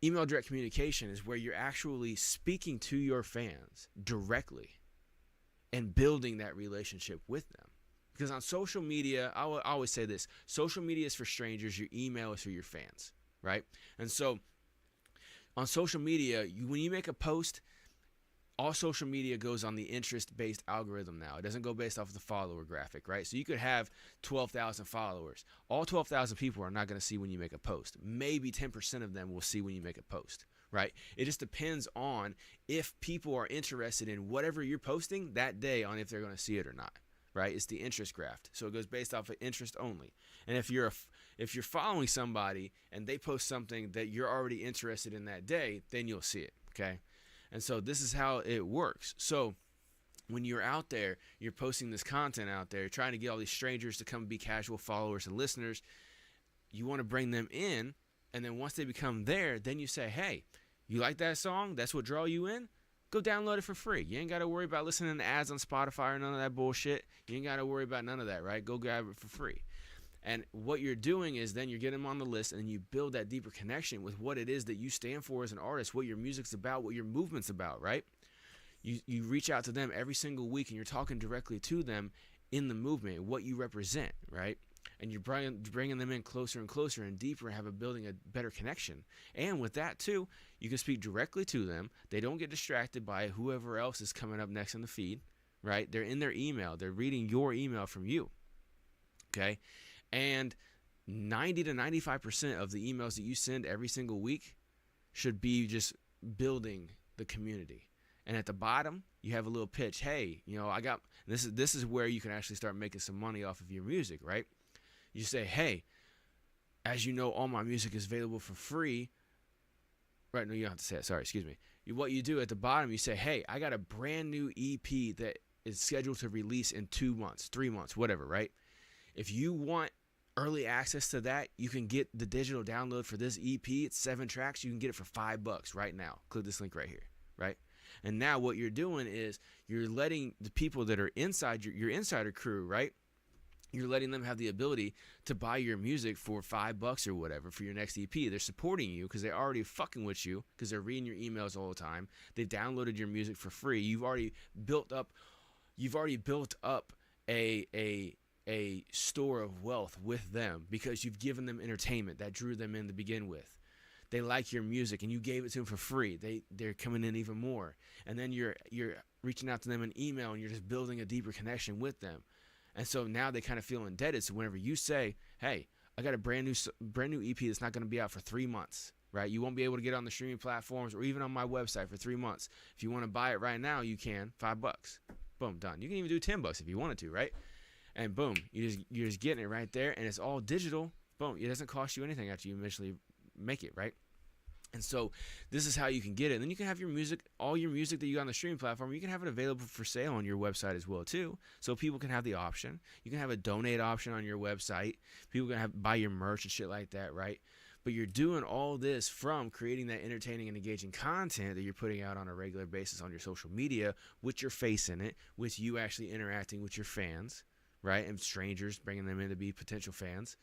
Email direct communication is where you're actually speaking to your fans directly and building that relationship with them. Because on social media, I always say this, social media is for strangers, your email is for your fans, right? And so on social media, when you make a post, all social media goes on the interest-based algorithm now. It doesn't go based off of the follower graphic, right? So you could have 12,000 followers. All 12,000 people are not going to see when you make a post. Maybe 10% of them will see when you make a post, right? It just depends on if people are interested in whatever you're posting that day on if they're going to see it or not, right? It's the interest graph. So it goes based off of interest only. And if you're following somebody and they post something that you're already interested in that day, then you'll see it, okay? And so this is how it works. So when you're out there, you're posting this content out there, trying to get all these strangers to come be casual followers and listeners, you want to bring them in, and then once they become there, then you say, hey, you like that song? That's what draw you in? Go download it for free. You ain't got to worry about listening to ads on Spotify or none of that bullshit. You ain't got to worry about none of that, right? Go grab it for free. And what you're doing is then you're getting them on the list, and you build that deeper connection with what it is that you stand for as an artist, what your music's about, what your movement's about, right? You reach out to them every single week, and you're talking directly to them in the movement, what you represent, right? And you're bringing them in closer and closer and deeper, and building a better connection. And with that, too, you can speak directly to them. They don't get distracted by whoever else is coming up next in the feed, right? They're in their email. They're reading your email from you, okay? And 90 to 95% of the emails that you send every single week should be just building the community. And at the bottom, you have a little pitch. Hey, I got this is where you can actually start making some money off of your music, right? You say, hey, as you know, all my music is available for free. Right, no, you don't have to say it. Sorry, excuse me. What you do at the bottom, you say, hey, I got a brand new EP that is scheduled to release in 2 months, 3 months, whatever, right? If you want early access to that, you can get the digital download for this EP. It's 7 tracks. You can get it for $5 right now. Click this link right here, right? And now what you're doing is you're letting the people that are inside your insider crew, right? You're letting them have the ability to buy your music for $5 or whatever for your next EP. They're supporting you because they're already fucking with you because they're reading your emails all the time. They've downloaded your music for free. You've already built up a store of wealth with them because you've given them entertainment that drew them in to begin with. They like your music and you gave it to them for free. They're coming in even more. And then you're reaching out to them in email and you're just building a deeper connection with them. And so now they kind of feel indebted. So whenever you say, hey, I got a brand new EP that's not going to be out for 3 months, right? You won't be able to get on the streaming platforms or even on my website for 3 months. If you want to buy it right now, you can. $5. Boom, done. You can even do $10 if you wanted to, right? And boom, you're just getting it right there, and it's all digital. Boom, it doesn't cost you anything after you eventually make it, right? And so this is how you can get it. And then you can have your music, all your music that you got on the streaming platform, you can have it available for sale on your website as well too. So people can have the option. You can have a donate option on your website. People can buy your merch and shit like that, right? But you're doing all this from creating that entertaining and engaging content that you're putting out on a regular basis on your social media with your face in it, with you actually interacting with your fans, right? And strangers, bringing them in to be potential fans.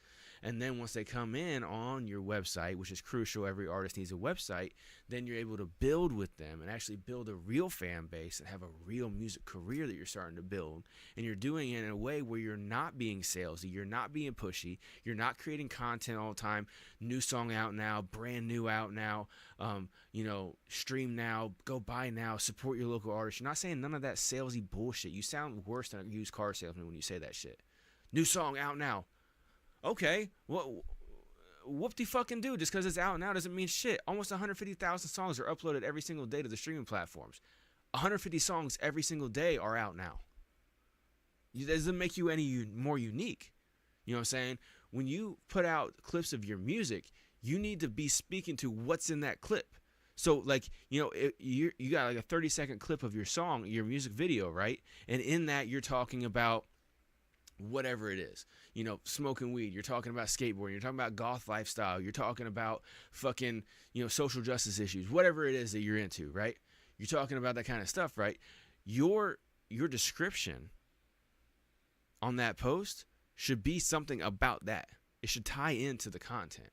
And then once they come in on your website, which is crucial, every artist needs a website, then you're able to build with them and actually build a real fan base and have a real music career that you're starting to build. And you're doing it in a way where you're not being salesy, you're not being pushy, you're not creating content all the time, new song out now, brand new out now, stream now, go buy now, support your local artist. You're not saying none of that salesy bullshit. You sound worse than a used car salesman when you say that shit. New song out now. Okay, whoop-de-fucking-do. Just because it's out now doesn't mean shit. Almost 150,000 songs are uploaded every single day to the streaming platforms. 150 songs every single day are out now. It doesn't make you any more unique. You know what I'm saying? When you put out clips of your music, you need to be speaking to what's in that clip. So, you got like a 30-second clip of your song, your music video, right? And in that, you're talking about whatever it is, smoking weed, you're talking about skateboarding, you're talking about goth lifestyle, you're talking about fucking, social justice issues, whatever it is that you're into, right? You're talking about that kind of stuff, right? Your description on that post should be something about that. It should tie into the content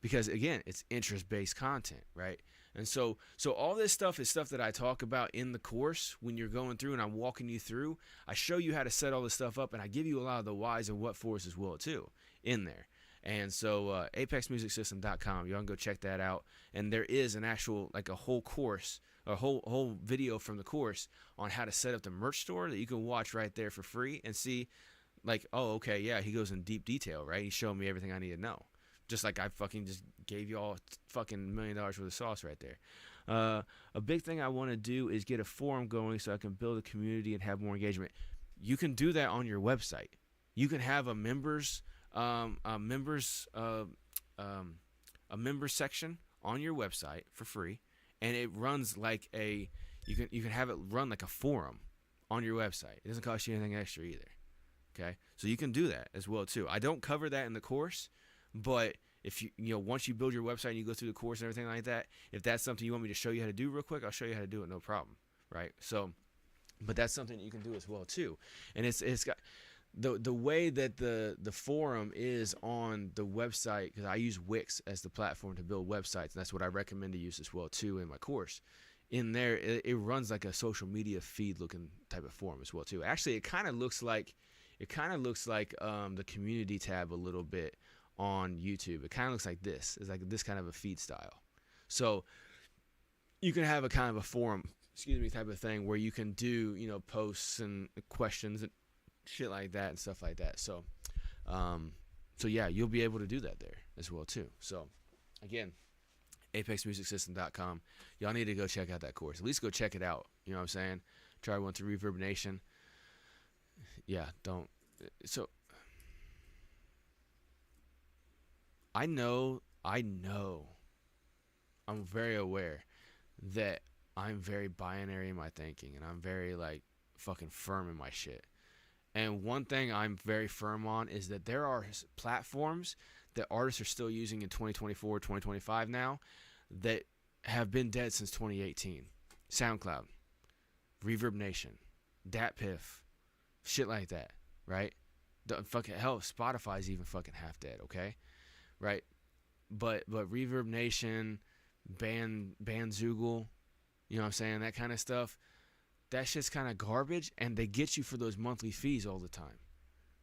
because, again, it's interest-based content, right? And so all this stuff is stuff that I talk about in the course when you're going through and I'm walking you through. I show you how to set all this stuff up and I give you a lot of the whys and what fors as well too in there. And so apexmusicsystem.com, y'all can go check that out. And there is an actual, like a whole course, a whole video from the course on how to set up the merch store that you can watch right there for free and see like, oh, okay, yeah, he goes in deep detail, right? He's showing me everything I need to know. Just like I fucking just gave you all fucking $1 million worth of sauce right there. A big thing I want to do is get a forum going so I can build a community and have more engagement. You can do that on your website. You can have a members section on your website for free, and it runs like you can have it run like a forum on your website. It doesn't cost you anything extra either. Okay, so you can do that as well too. I don't cover that in the course. But if once you build your website and you go through the course and everything like that, if that's something you want me to show you how to do real quick, I'll show you how to do it, no problem, right? So, but that's something that you can do as well too. And it's got the way that the forum is on the website, because I use Wix as the platform to build websites, and that's what I recommend to use as well too in my course. In there, it runs like a social media feed looking type of forum as well too. Actually, it kind of looks like the community tab a little bit on YouTube. It kind of looks like this. It's like this kind of a feed style. So you can have a kind of a forum, type of thing where you can do, posts and questions and shit like that and stuff like that. So So yeah, you'll be able to do that there as well too. So again, apexmusicsystem.com. Y'all need to go check out that course. At least go check it out. You know what I'm saying? Try one through Reverb Nation. Yeah, don't. So I know, I'm very aware that I'm very binary in my thinking, and I'm very like fucking firm in my shit. And one thing I'm very firm on is that there are platforms that artists are still using in 2024, 2025 now that have been dead since 2018. SoundCloud, Reverb Nation, DatPiff, shit like that, right? Hell, Spotify's even fucking half dead, okay? Right? But Reverb Nation, Bandzoogle, you know what I'm saying, that kind of stuff, that shit's kind of garbage, and they get you for those monthly fees all the time,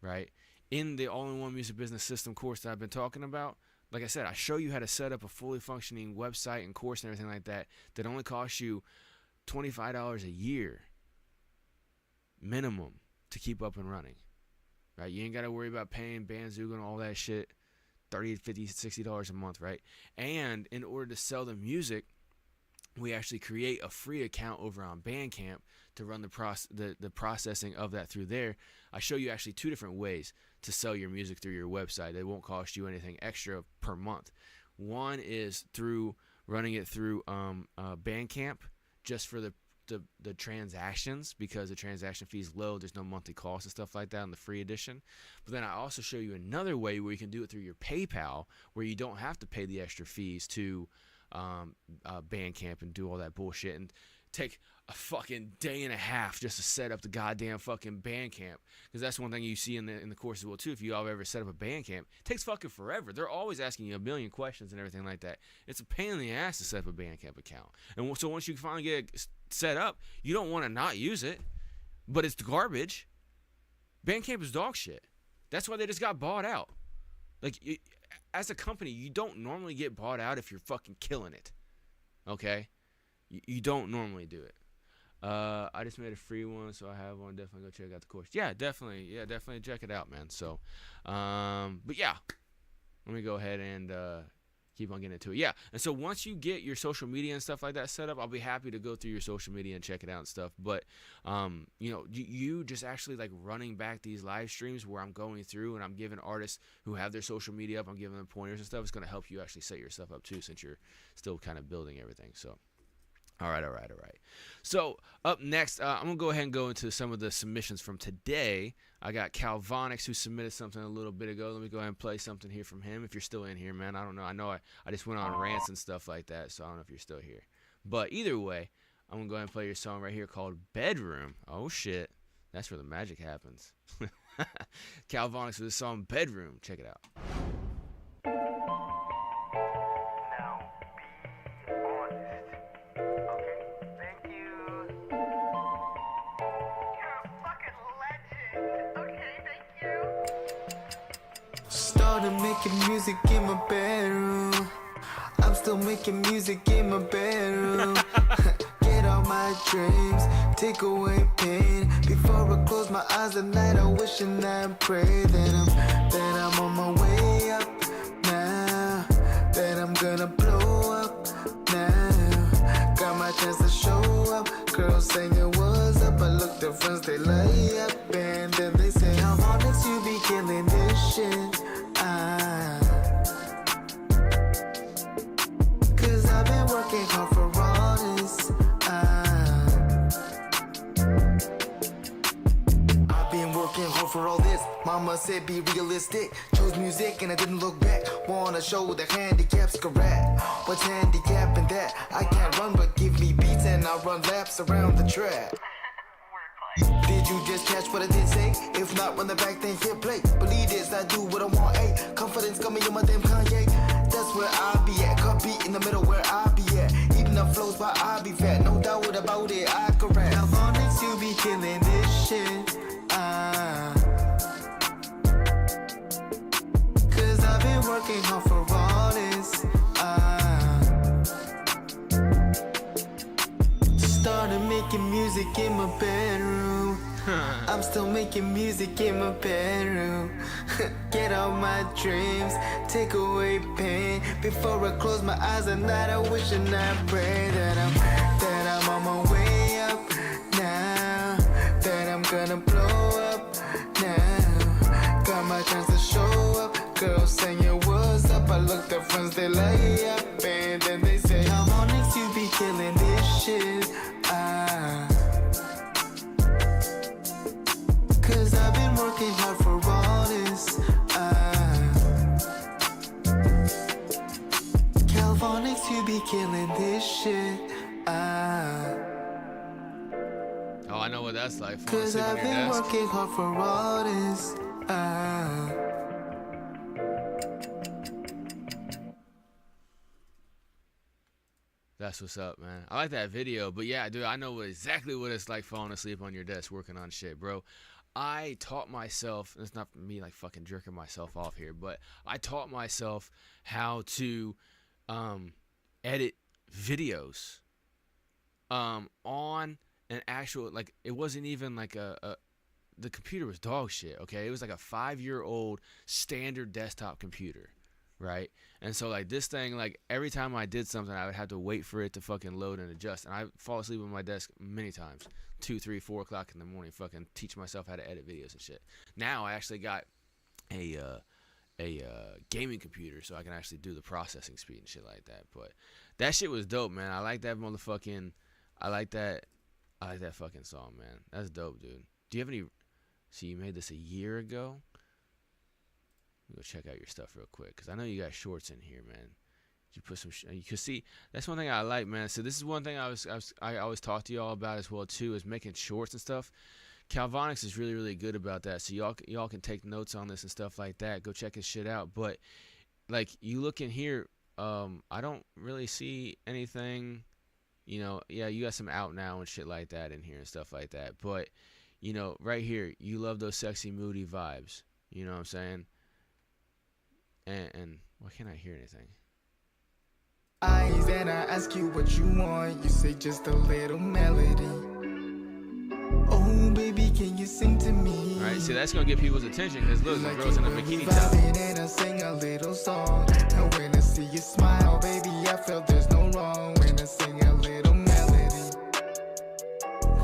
right? In the All-in-One Music Business System course that I've been talking about, like I said, I show you how to set up a fully functioning website and course and everything like that only costs you $25 a year minimum to keep up and running, right? You ain't got to worry about paying Bandzoogle and all that shit, $30, $50, $60 a month, right? And in order to sell the music, we actually create a free account over on Bandcamp to run the processing of that through there. I show you actually two different ways to sell your music through your website. They won't cost you anything extra per month. One is through running it through Bandcamp, just for the transactions, because the transaction fee is low. There's no monthly cost and stuff like that on the free edition. But then I also show you another way where you can do it through your PayPal, where you don't have to pay the extra fees to Bandcamp and do all that bullshit and take a fucking day and a half just to set up the goddamn fucking Bandcamp. Because that's one thing you see in the course as well too. If you all ever set up a Bandcamp, it takes fucking forever. They're always asking you a million questions and everything like that. It's a pain in the ass to set up a Bandcamp account. And so once you finally get it set up, you don't want to not use it, but it's garbage. Bandcamp is dog shit. That's why they just got bought out. Like, as a company, you don't normally get bought out if you're fucking killing it. Okay? You don't normally do it. I just made a free one, so I have one. Definitely go check out the course. Yeah, definitely check it out, man. So, but yeah, let me go ahead and keep on getting into it. Yeah, and so once you get your social media and stuff like that set up, I'll be happy to go through your social media and check it out and stuff. But you just actually like running back these live streams where I'm going through and I'm giving artists who have their social media up, I'm giving them pointers and stuff. It's going to help you actually set yourself up too, since you're still kind of building everything. So all right. So up next, I'm going to go ahead and go into some of the submissions from today. I got Kalvonix, who submitted something a little bit ago. Let me go ahead and play something here from him. If you're still in here, man, I don't know. I just went on rants and stuff like that, so I don't know if you're still here. But either way, I'm going to go ahead and play your song right here called Bedroom. Oh, shit. That's where the magic happens. Kalvonix with the song Bedroom. Check it out. Started making music in my bedroom. I'm still making music in my bedroom. Get all my dreams, take away pain. Before I close my eyes at night, I wish and I pray that I'm on my way up now. That I'm gonna blow up now. Got my chance to show up. Girls saying it was up. I look at friends, they lay up, and then they say, Kalvonix, you be killing this shit. Cause I've been working hard for all this. I've been working hard for all this. Mama said be realistic. Chose music and I didn't look back. Wanna show the handicaps correct. What's handicap in that? I can't run but give me beats and I'll run laps around the track. Did you just catch what I did say? If not, run the back, then hit play. Believe this, I do what I want, ayy. Confidence coming in my damn Kanye. That's where I be at. Cut beat in the middle where I be at. Eating up flows while I be fat. No doubt about it, I can rap. Kalvonix, you be killing this shit. Cause I've been working hard for all this. Started making music in my bedroom. I'm still making music in my bedroom. Get out my dreams, take away pain. Before I close my eyes at night, I wish and I pray that I'm on my way up now. That I'm gonna blow up now. Got my chance to show up. Girls saying what's up. I look at friends, they lay up, and then they say, Kalvonix, you be killing this shit. Cause I've been working hard for all this. Kalvonix, you be killing this shit. Oh, I know what that's like. Falling Cause asleep on I've your been desk. working hard for all this. That's what's up, man. I like that video, but yeah, dude, I know exactly what it's like falling asleep on your desk working on shit, bro. I taught myself, it's not me like fucking jerking myself off here, but I taught myself how to edit videos on an actual, like, it wasn't even like the computer was dog shit, okay? It was like a 5-year-old standard desktop computer, right? And so like this thing, like every time I did something, I would have to wait for it to fucking load and adjust, and I fall asleep on my desk many times, 2, 3, 4 o'clock in the morning, fucking teach myself how to edit videos and shit. Now I actually got a gaming computer, so I can actually do the processing speed and shit like that. But that shit was dope, man. I like that fucking song, man. That's dope, dude. Do you have any? See, you made this a year ago. Go check out your stuff real quick, because I know you got shorts in here, man. You put some. You can see that's one thing I like, man. So this is one thing I always talk to y'all about as well too, is making shorts and stuff. Kalvonix is really, really good about that. So y'all can take notes on this and stuff like that. Go check his shit out. But like you look in here, I don't really see anything. You know, yeah, you got some Out Now and shit like that in here and stuff like that. But you know, right here, you love those sexy, moody vibes. You know what I'm saying? And why can't I hear anything? Eyes and I ask you what you want, you say just a little melody. Oh baby, can you sing to me? All right, see, that's gonna get people's attention, because look, the Like girl's in a it when we bikini top. vibing and I sing a little song. And when I see you smile, baby, I feel there's no wrong. When I sing a little melody.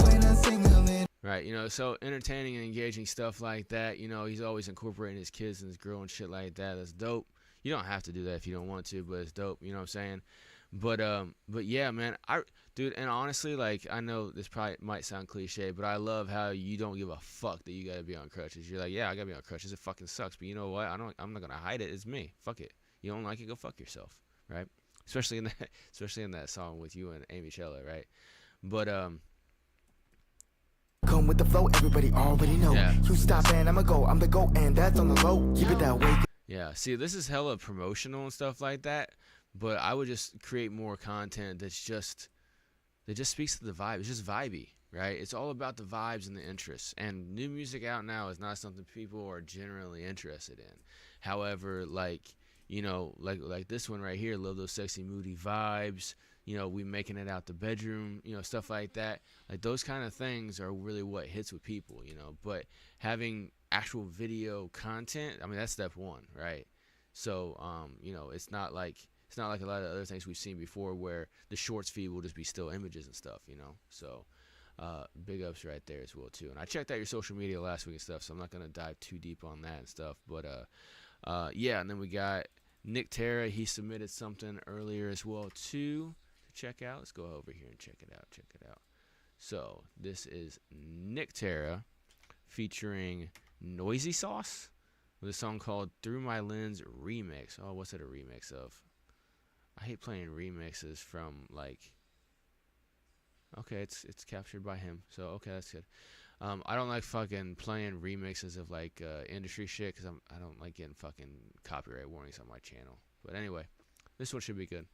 When I sing a little. Right, you know, so entertaining and engaging stuff like that. You know, he's always incorporating his kids and his girl and shit like that. That's dope. You don't have to do that if you don't want to, but it's dope. You know what I'm saying? But yeah, man, dude, and honestly, like, I know this probably might sound cliche, but I love how you don't give a fuck that you gotta be on crutches. You're like, yeah, I gotta be on crutches. It fucking sucks, but you know what? I'm not gonna hide it. It's me. Fuck it. You don't like it? Go fuck yourself, right? Especially in that song with you and Amiccella, right? But Come with the flow, everybody already know. Yeah. You stop and I'ma go. I'm the GOAT and that's on the low. Keep it that way. yeah, see, this is hella promotional and stuff like that, but I would just create more content that just speaks to the vibe. It's just vibey, right? It's all about the vibes and the interests. And new music out now is not something people are generally interested in. However, like, you know, like this one right here, love those sexy, moody vibes. You know, we making it out the bedroom, you know, stuff like that. Like, those kind of things are really what hits with people, you know. But having actual video content, I mean, that's step one, right? So, you know, it's not like a lot of other things we've seen before where the shorts feed will just be still images and stuff, you know. So, big ups right there as well too. And I checked out your social media last week and stuff, so I'm not gonna dive too deep on that and stuff. But yeah, and then we got Nick Terra. He submitted something earlier as well too to check out. Let's go over here and check it out. So this is Nick Terra featuring Noisy Sauce with a song called Through My Lens Remix. Oh, what's it a remix of? I hate playing remixes from, like, okay, it's captured by him, so okay, that's good. I don't like fucking playing remixes of like industry shit, because I don't like getting fucking copyright warnings on my channel. But anyway, this one should be good.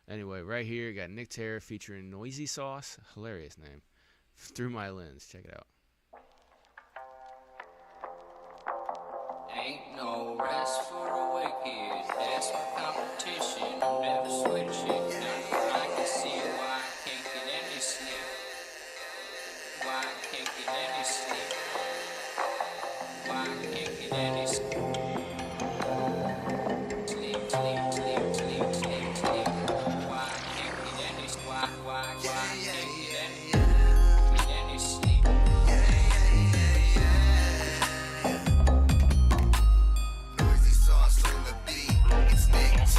Anyway, right here, got Nick Terra featuring Noisy Sauce, hilarious name, Through My Lens. Check it out. Ain't no rest for the wicked, that's my competition. I'm never switching. Now I can see why I can't get any sleep. Why I can't get any sleep? Why I can't get any sleep? Sleep, sleep, sleep, sleep, sleep, sleep. Why I can't get any sleep? Why I can't get any sleep? Noisy sauce on the beat. It's Nick T.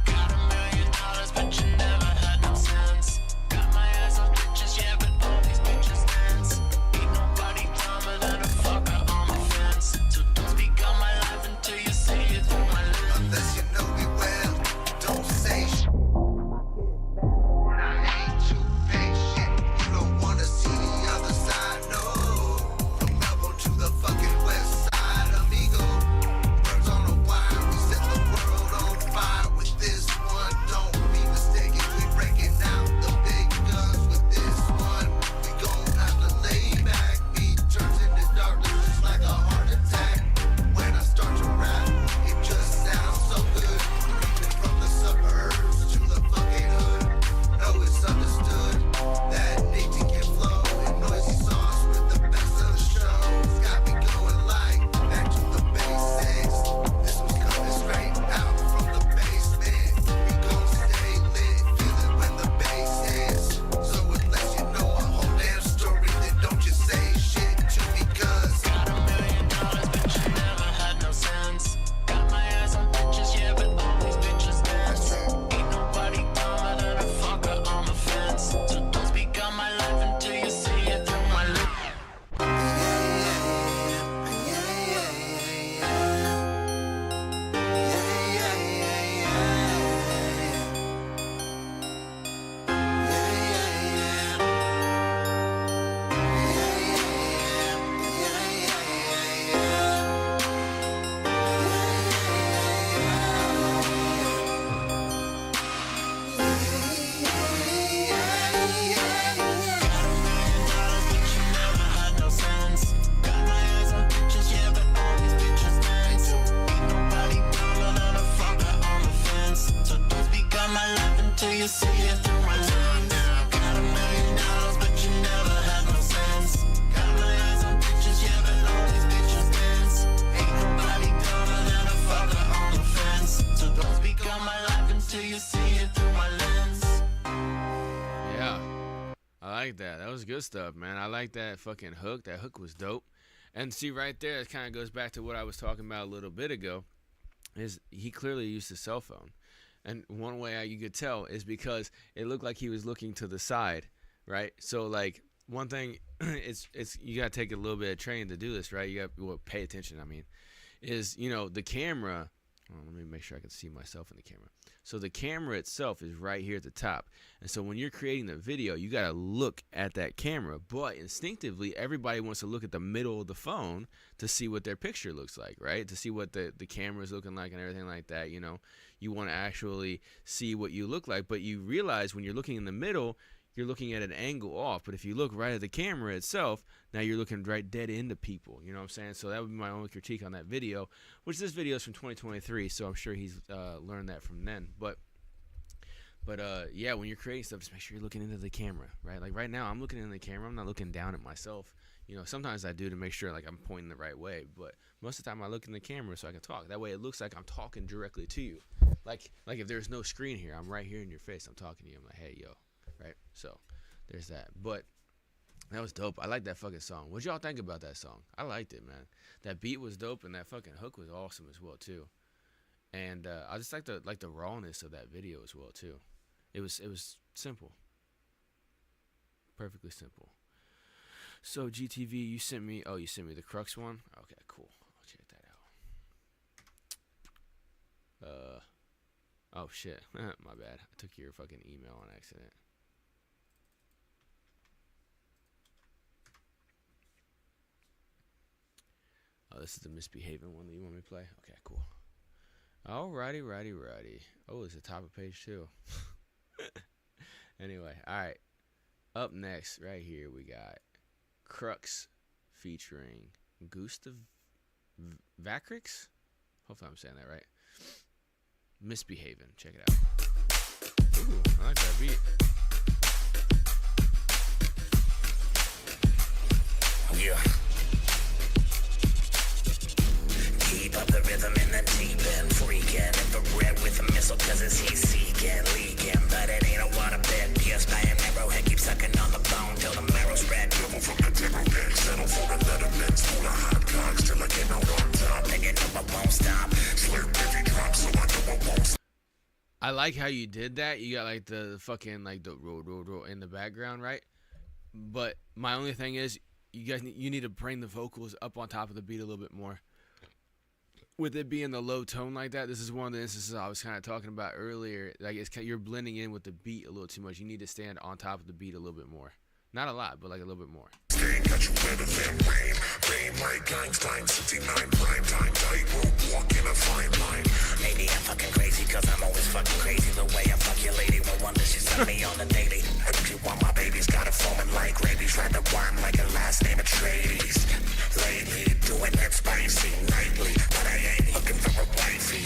Got $1 million, but you never had no sense. Got my eyes on bitches, yeah, but all these bitches dance. Ain't nobody dumber than a fucker on the fence. So don't speak on my life until you see it through my lens. Unless you know me well, don't say shit. I ain't too patient. You don't wanna see the other side, no. From Melbourne to the fucking west side, amigo. Birds on a wire, we set the world on fire with this one. Don't be mistaken, we breaking out the big guns with this one. We gon' have to lay back. Beat turns into darkness just like a heart attack. When I start to rap, it just sounds so good. Creeping from the suburbs to the fucking hood. Know it's understood that nature can flow in noisy sauce with the best of the shows. Got me going like back to the basics. This was coming straight out from the basement. We gon' stay lit, feel it when the bass hits. So unless you know a whole damn story, then don't just say shit to me, cause Got $1 million, but you never had no sense. Got my eyes on bitches, yeah, but all these bitches dance. Ain't nobody dumber than a fucker on the fence. So don't speak on my life until you see it through my lens. You see it through my lens. Got $1 million, but you never had no sense. Got my eyes on bitches, yeah, but all these bitches dance. Ain't nobody dumber than a fucker on the fence. So don't speak on my life until you see it through my lens. Yeah, I like that. That was good stuff, man. I like that fucking hook. That hook was dope. And see right there, it kind of goes back to what I was talking about a little bit ago. Is he clearly used his cell phone. And one way you could tell is because it looked like he was looking to the side, right? So, like, one thing, it's you got to take a little bit of training to do this, right? You got to pay attention, is, the camera. Let me make sure I can see myself in the camera. So the camera itself is right here at the top. And so when you're creating the video, you got to look at that camera. But instinctively, everybody wants to look at the middle of the phone to see what their picture looks like, right? To see what the camera is looking like and everything like that, You want to actually see what you look like. But you realize when you're looking in the middle, you're looking at an angle off. But if you look right at the camera itself, now you're looking right dead into people. You know what I'm saying? So that would be my only critique on that video, which this video is from 2023, so I'm sure he's learned that from then. But yeah, when you're creating stuff, just make sure you're looking into the camera, right? Like right now, I'm looking into the camera. I'm not looking down at myself. Sometimes I do to make sure like I'm pointing the right way, but most of the time I look in the camera so I can talk. That way it looks like I'm talking directly to you. Like if there's no screen here, I'm right here in your face. I'm talking to you. I'm like, hey, yo. Right, so there's that. But that was dope. I like that fucking song. What'd y'all think about that song? I liked it, man. That beat was dope, and that fucking hook was awesome as well too. And I just like the rawness of that video as well too. It was simple, perfectly simple. So GTV, you sent me the Crux one. Okay, cool. I'll check that out. Oh shit, my bad. I took your fucking email on accident. Oh, this is the Misbehaving one that you want me to play? Okay, cool. Alrighty. Oh, it's the top of page 2. Anyway, alright. Up next, right here, we got Crux featuring Gustav Vakrix? Hopefully I'm saying that right. Misbehaving. Check it out. Ooh, I like that beat. Yeah. Keep up the rhythm in the deep end. Freaking infrared with a missile cause it's heat seeking. Leaking, but it ain't a waterbed. Pierced by an arrowhead, keep sucking on the bone till the marrow spread. Double from the temple bed, settle for the letterman's full of hot cocks till I get out on top. And you know I won't stop. Slurp every drop so I know I won't stop. I like how you did that. You got like the fucking like the roll in the background, right? But my only thing is, you need to bring the vocals up on top of the beat a little bit more. With it being the low tone like that, this is one of the instances I was kind of talking about earlier. Like you're blending in with the beat a little too much. You need to stand on top of the beat a little bit more. Not a lot, but like a little bit more. Stay, got you wetter than rain. Rain like Einstein, 69 prime time. Tightrope, walk in a fine line. Maybe I'm fucking crazy cause I'm always fucking crazy. The way I fuck your lady, no wonder she sent me on the daily. Heard you want my babies, got it foaming like rabies. Tried to worm like a last name of Trades. Lately, doing that spicy nightly. But I ain't looking for a wifey.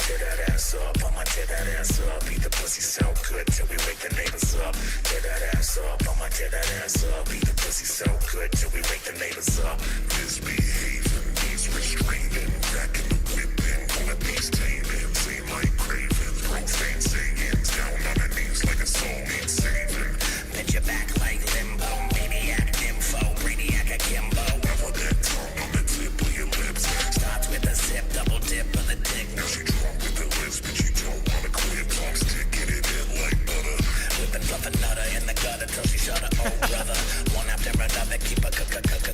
Tear that ass up, I'ma tear that ass up. Eat the pussy so good till we wake the neighbors up. Tear that ass up, I'ma tear that ass up. Eat the pussy so good till we wake the neighbors up. Misbehaving, needs restraining. Cracking the whipping, call it beast taming. Seem like craving, profane sayings. Down on her knees like a soul needs saving. Bend your back like limbo. Maniac, nympho, brainiac, akimbo. Never that tongue on the tip of your lips. Starts with a zip, double dip of the dick. Now she drunk with the lips, but you don't wanna quit. Tongue sticking it in like butter. Whipping fluff another in the gutter till she shut her. Oh brother, one after another, keep her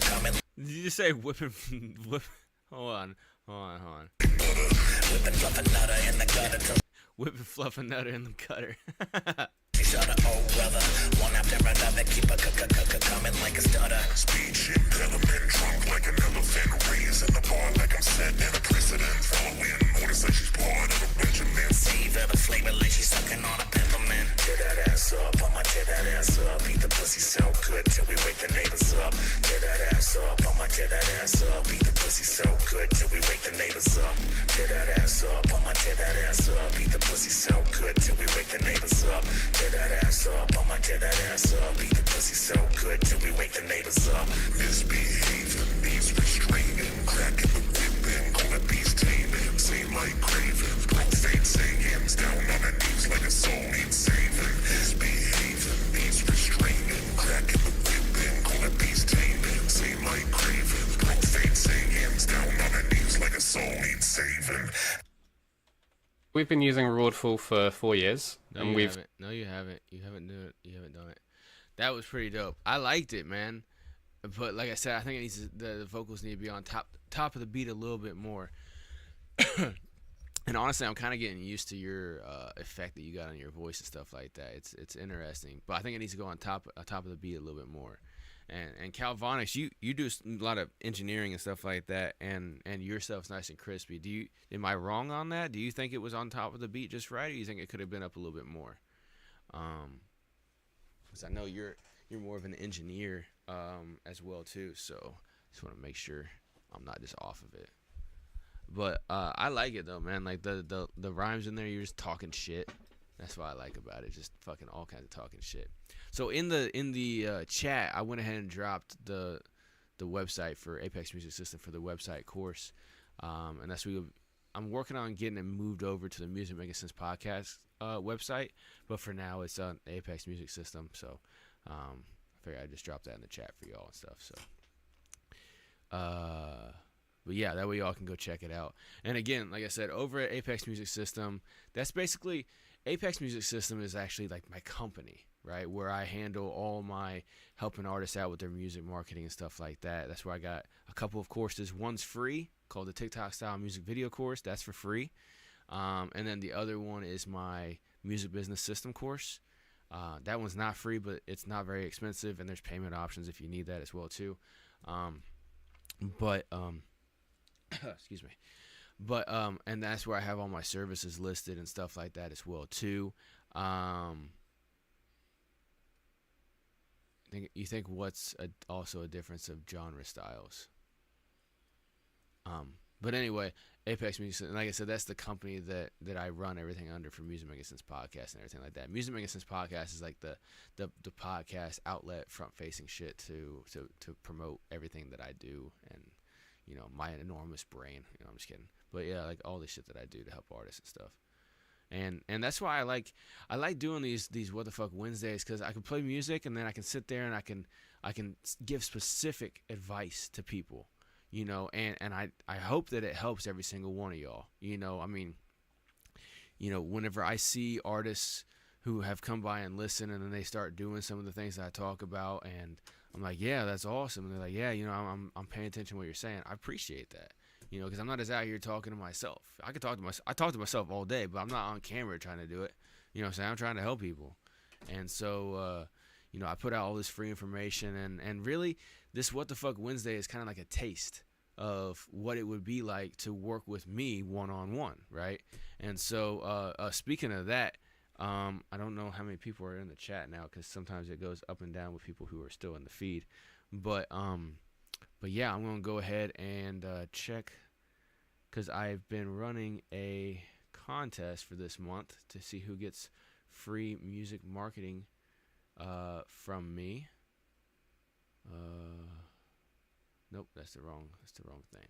coming. Did you just say whipping? Hold on. Whipping fluff another in the gutter till Whipping fluff and nutter in the gutter. she shut her. Oh brother, one after another, keep her coming like a stutter. Speech impediment, drunk like an elephant. Raising the bar like I'm setting a precedent. Following orders like she's part of a regiment. Savor the flavor like she's sucking on a peppermint. Tear that ass up, I'ma tear that ass up. Eat the pussy so good till we wake the neighbors up. Tear that ass up, I'ma tear that ass up. Eat the pussy so good till we wake the neighbors up. Tear that ass up, I'ma tear that ass up. Eat the pussy so good till we wake the neighbors up. Tear that ass up, I'ma tear that ass up. Eat the pussy so good till we wake the neighbors up. Misbehaving, needs restraining. Cracking the whipping, call it beast taming. Seem like craving, profane sayings. Down on her knees like a soul needs saving. Misbehaving, needs restraining. Cracking the whipping, call it beast taming. Seem like craving, profane sayings. Down on her knees like a soul needs saving. We've been using Roadful for 4 years, No, and you we've haven't. No, you haven't. You haven't done it. You haven't done it. That was pretty dope. I liked it, man. But like I said, I think it needs to, the vocals need to be on top of the beat a little bit more. And honestly, I'm kind of getting used to your effect that you got on your voice and stuff like that. It's interesting, but I think it needs to go on top of the beat a little bit more. And Kalvonix, you do a lot of engineering and stuff like that, and your stuff's nice and crispy. Am I wrong on that? Do you think it was on top of the beat just right, or do you think it could have been up a little bit more? Because I know you're more of an engineer as well too, so just want to make sure I'm not just off of it. But I like it though, man. Like the rhymes in there, you're just talking shit. That's what I like about it. Just fucking all kinds of talking shit. So in the chat, I went ahead and dropped the website for Apex Music System for the website course, and that's what I'm working on getting it moved over to the Music Making Sense podcast website. But for now, it's on Apex Music System. So I figured I'd just drop that in the chat for y'all and stuff. So. But yeah, that way y'all can go check it out. And again, like I said, over at Apex Music System, that's basically, Apex Music System is actually like my company, right? Where I handle all my helping artists out with their music marketing and stuff like that. That's where I got a couple of courses. One's free, called the TikTok Style Music Video course. That's for free. And then the other one is my Music Business System course. That one's not free, but it's not very expensive, and there's payment options if you need that as well too. Excuse me. But and that's where I have all my services listed and stuff like that as well too. You think what's also a difference of genre styles? But anyway, Apex Music, and like I said, that's the company that I run everything under for Music Making Sense podcast and everything like that. Music Making Sense podcast is like the podcast outlet, front facing shit to promote everything that I do, and my enormous brain. I'm just kidding, but yeah, like all the shit that I do to help artists and stuff. And that's why I like doing these What the Fuck Wednesdays, because I can play music and then I can sit there and I can give specific advice to people, and I hope that it helps every single one of y'all. I mean, whenever I see artists who have come by and listen, and then they start doing some of the things that I talk about, and I'm like, yeah, that's awesome. And they're like, yeah, I'm paying attention to what you're saying. I appreciate that. Because I'm not just out here talking to myself. I talk to myself all day, but I'm not on camera trying to do it. What I'm saying? I'm trying to help people. And so, I put out all this free information, and really, this What the Fuck Wednesday is kind of like a taste of what it would be like to work with me one-on-one, right? And so, speaking of that, I don't know how many people are in the chat now, because sometimes it goes up and down with people who are still in the feed. But yeah, I'm going to go ahead and check, because I've been running a contest for this month to see who gets free music marketing from me. Nope, that's the wrong thing.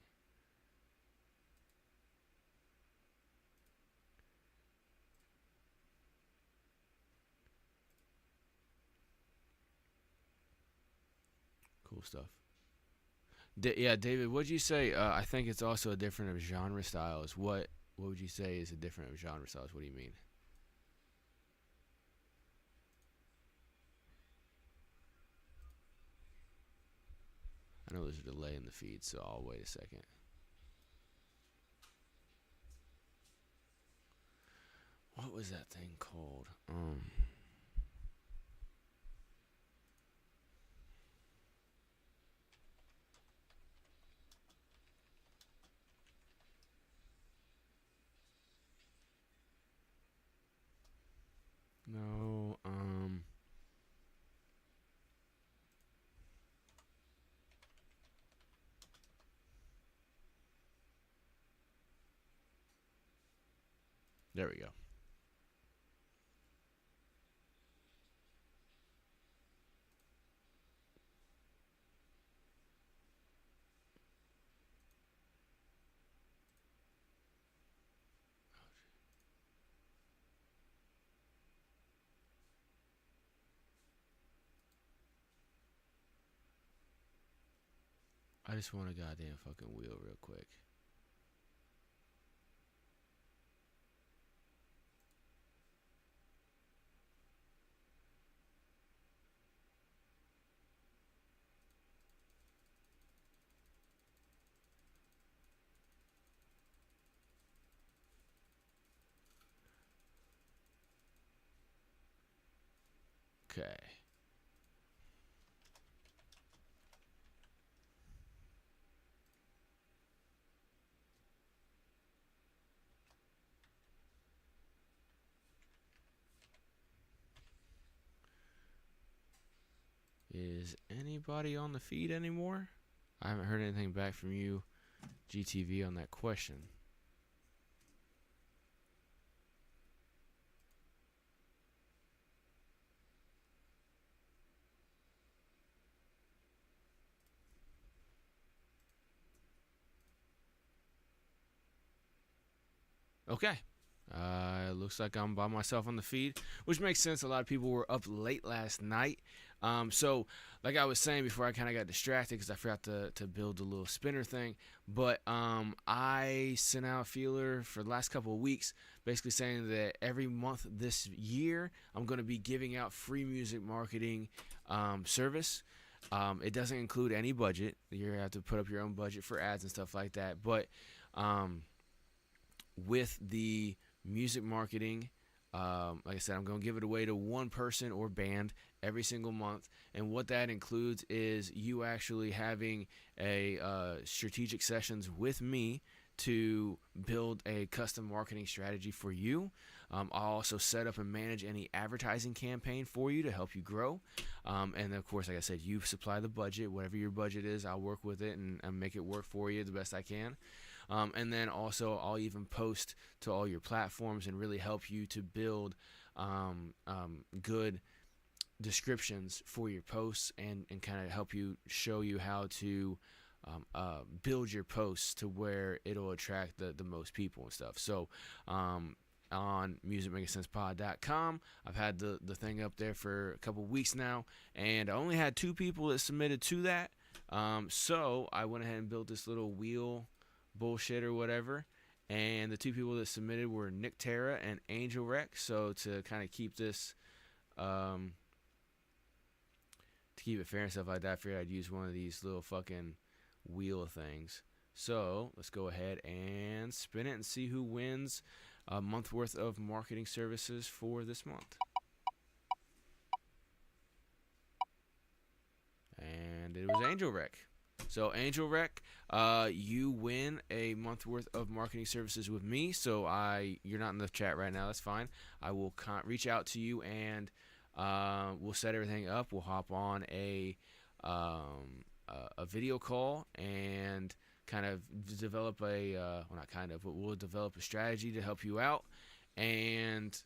Cool stuff. Yeah, David, what'd you say? I think it's also a different of genre styles. What would you say is a different of genre styles? What do you mean? I know there's a delay in the feed, so I'll wait a second. What was that thing called? No, there we go. I just want a goddamn fucking wheel real quick. Okay. Is anybody on the feed anymore? I haven't heard anything back from you, GTV, on that question. Okay. Looks like I'm by myself on the feed, which makes sense. A lot of people were up late last night. So, like I was saying before, I kind of got distracted because I forgot to build the little spinner thing. But I sent out a feeler for the last couple of weeks, basically saying that every month this year, I'm going to be giving out free music marketing service. It doesn't include any budget. You're going to have to put up your own budget for ads and stuff like that. But with the music marketing, like I said, I'm going to give it away to one person or band every single month. And what that includes is you actually having a strategic sessions with me to build a custom marketing strategy for you. I'll also set up and manage any advertising campaign for you to help you grow. And of course, like I said, you supply the budget. Whatever your budget is, I'll work with it and make it work for you the best I can. And then also I'll even post to all your platforms and really help you to build good descriptions for your posts, and kind of help you, show you how to build your posts to where it'll attract the most people and stuff. So on musicmakingssensepod.com, I've had the thing up there for a couple weeks now, and I only had 2 people that submitted to that. So I went ahead and built this little wheel bullshit or whatever, and the 2 people that submitted were Nick Terra and Angel Rec. So to kind of keep this to keep it fair and stuff like that, I figured I'd use one of these little fucking wheel things. So let's go ahead and spin it and see who wins a month worth of marketing services for this month. And it was Angel Rec. So Angel Rec, you win a month worth of marketing services with me. So you're not in the chat right now. That's fine. I will reach out to you, and we'll set everything up. We'll hop on a video call and kind of develop we'll develop a strategy to help you out, and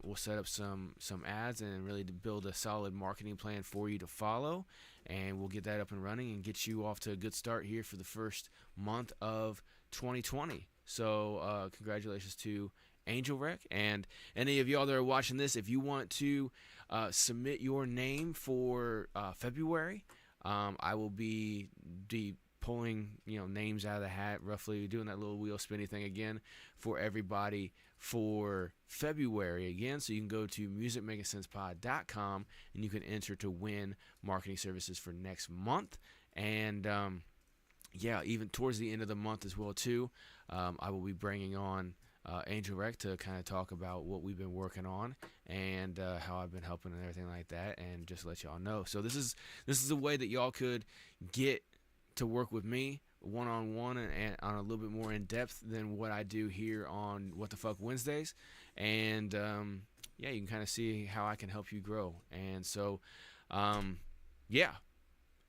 we'll set up some ads and really to build a solid marketing plan for you to follow, and we'll get that up and running and get you off to a good start here for the first month of 2020. So congratulations to Angel Rec, and any of y'all that are watching this, if you want to submit your name for February, I will be pulling names out of the hat, roughly doing that little wheel spinny thing again for everybody for February again. So you can go to musicmakingssensepod.com and you can enter to win marketing services for next month. And even towards the end of the month as well too, I will be bringing on Angel Rec to kind of talk about what we've been working on and how I've been helping and everything like that, and just let y'all know. So this is a way that y'all could get to work with me one-on-one and on a little bit more in depth than what I do here on What the Fuck Wednesdays. And you can kind of see how I can help you grow. And so I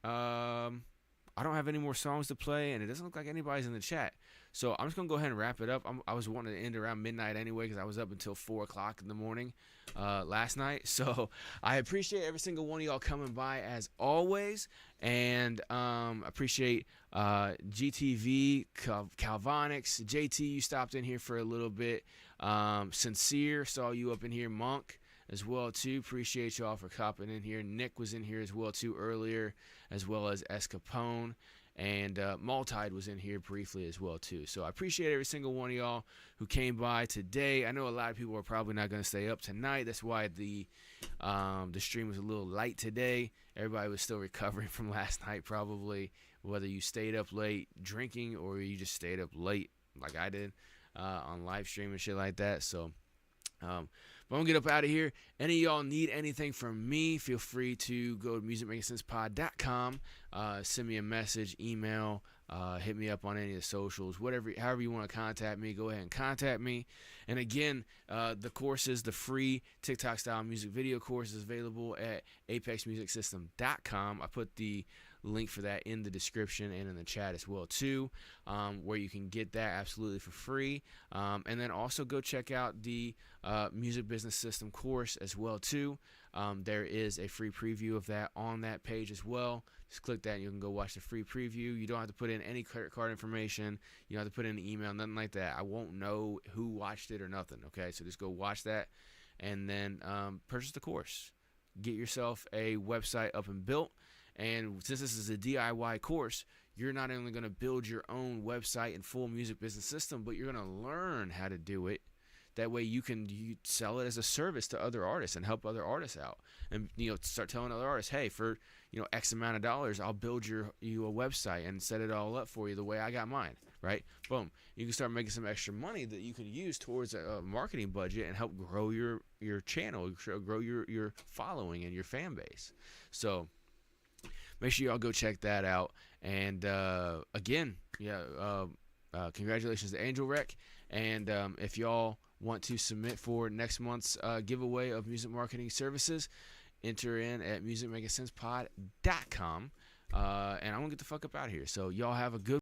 don't have any more songs to play, and it doesn't look like anybody's in the chat. So I'm just going to go ahead and wrap it up. I was wanting to end around midnight anyway because I was up until 4 o'clock in the morning last night. So I appreciate every single one of y'all coming by as always. And appreciate GTV, Kalvonix, JT, you stopped in here for a little bit. Sincere, saw you up in here. Monk as well too. Appreciate y'all for copping in here. Nick was in here as well too earlier, as well as Escapone. And Maltide was in here briefly as well too. So I appreciate every single one of y'all who came by today. I know a lot of people are probably not going to stay up tonight. That's why the stream was a little light today. Everybody was still recovering from last night probably, whether you stayed up late drinking or you just stayed up late like I did on live stream and shit like that. So but I'm going to get up out of here. Any of y'all need anything from me, feel free to go to musicmakingssensepod.com, send me a message, email, hit me up on any of the socials, however you want to contact me, go ahead and contact me. And again, the courses, the free TikTok style music video course is available at apexmusicsystem.com. I put the link for that in the description and in the chat as well too, where you can get that absolutely for free. And then also go check out the music business system course as well too. There is a free preview of that on that page as well. Just click that and you can go watch the free preview. You don't have to put in any credit card information. You don't have to put in an email, nothing like that. I won't know who watched it or nothing. Okay, so just go watch that and then purchase the course. Get yourself a website up and built. And since this is a DIY course, you're not only going to build your own website and full music business system, but you're going to learn how to do it. That way you sell it as a service to other artists and help other artists out. And start telling other artists, hey, for X amount of dollars, I'll build you a website and set it all up for you the way I got mine. Right? Boom. You can start making some extra money that you can use towards a marketing budget and help grow your channel, grow your following and your fan base. So make sure y'all go check that out. And again, congratulations to Angel Rec. And if y'all want to submit for next month's giveaway of music marketing services, enter in at musicmakingssensepod.com. And I'm going to get the fuck up out of here. So y'all have a good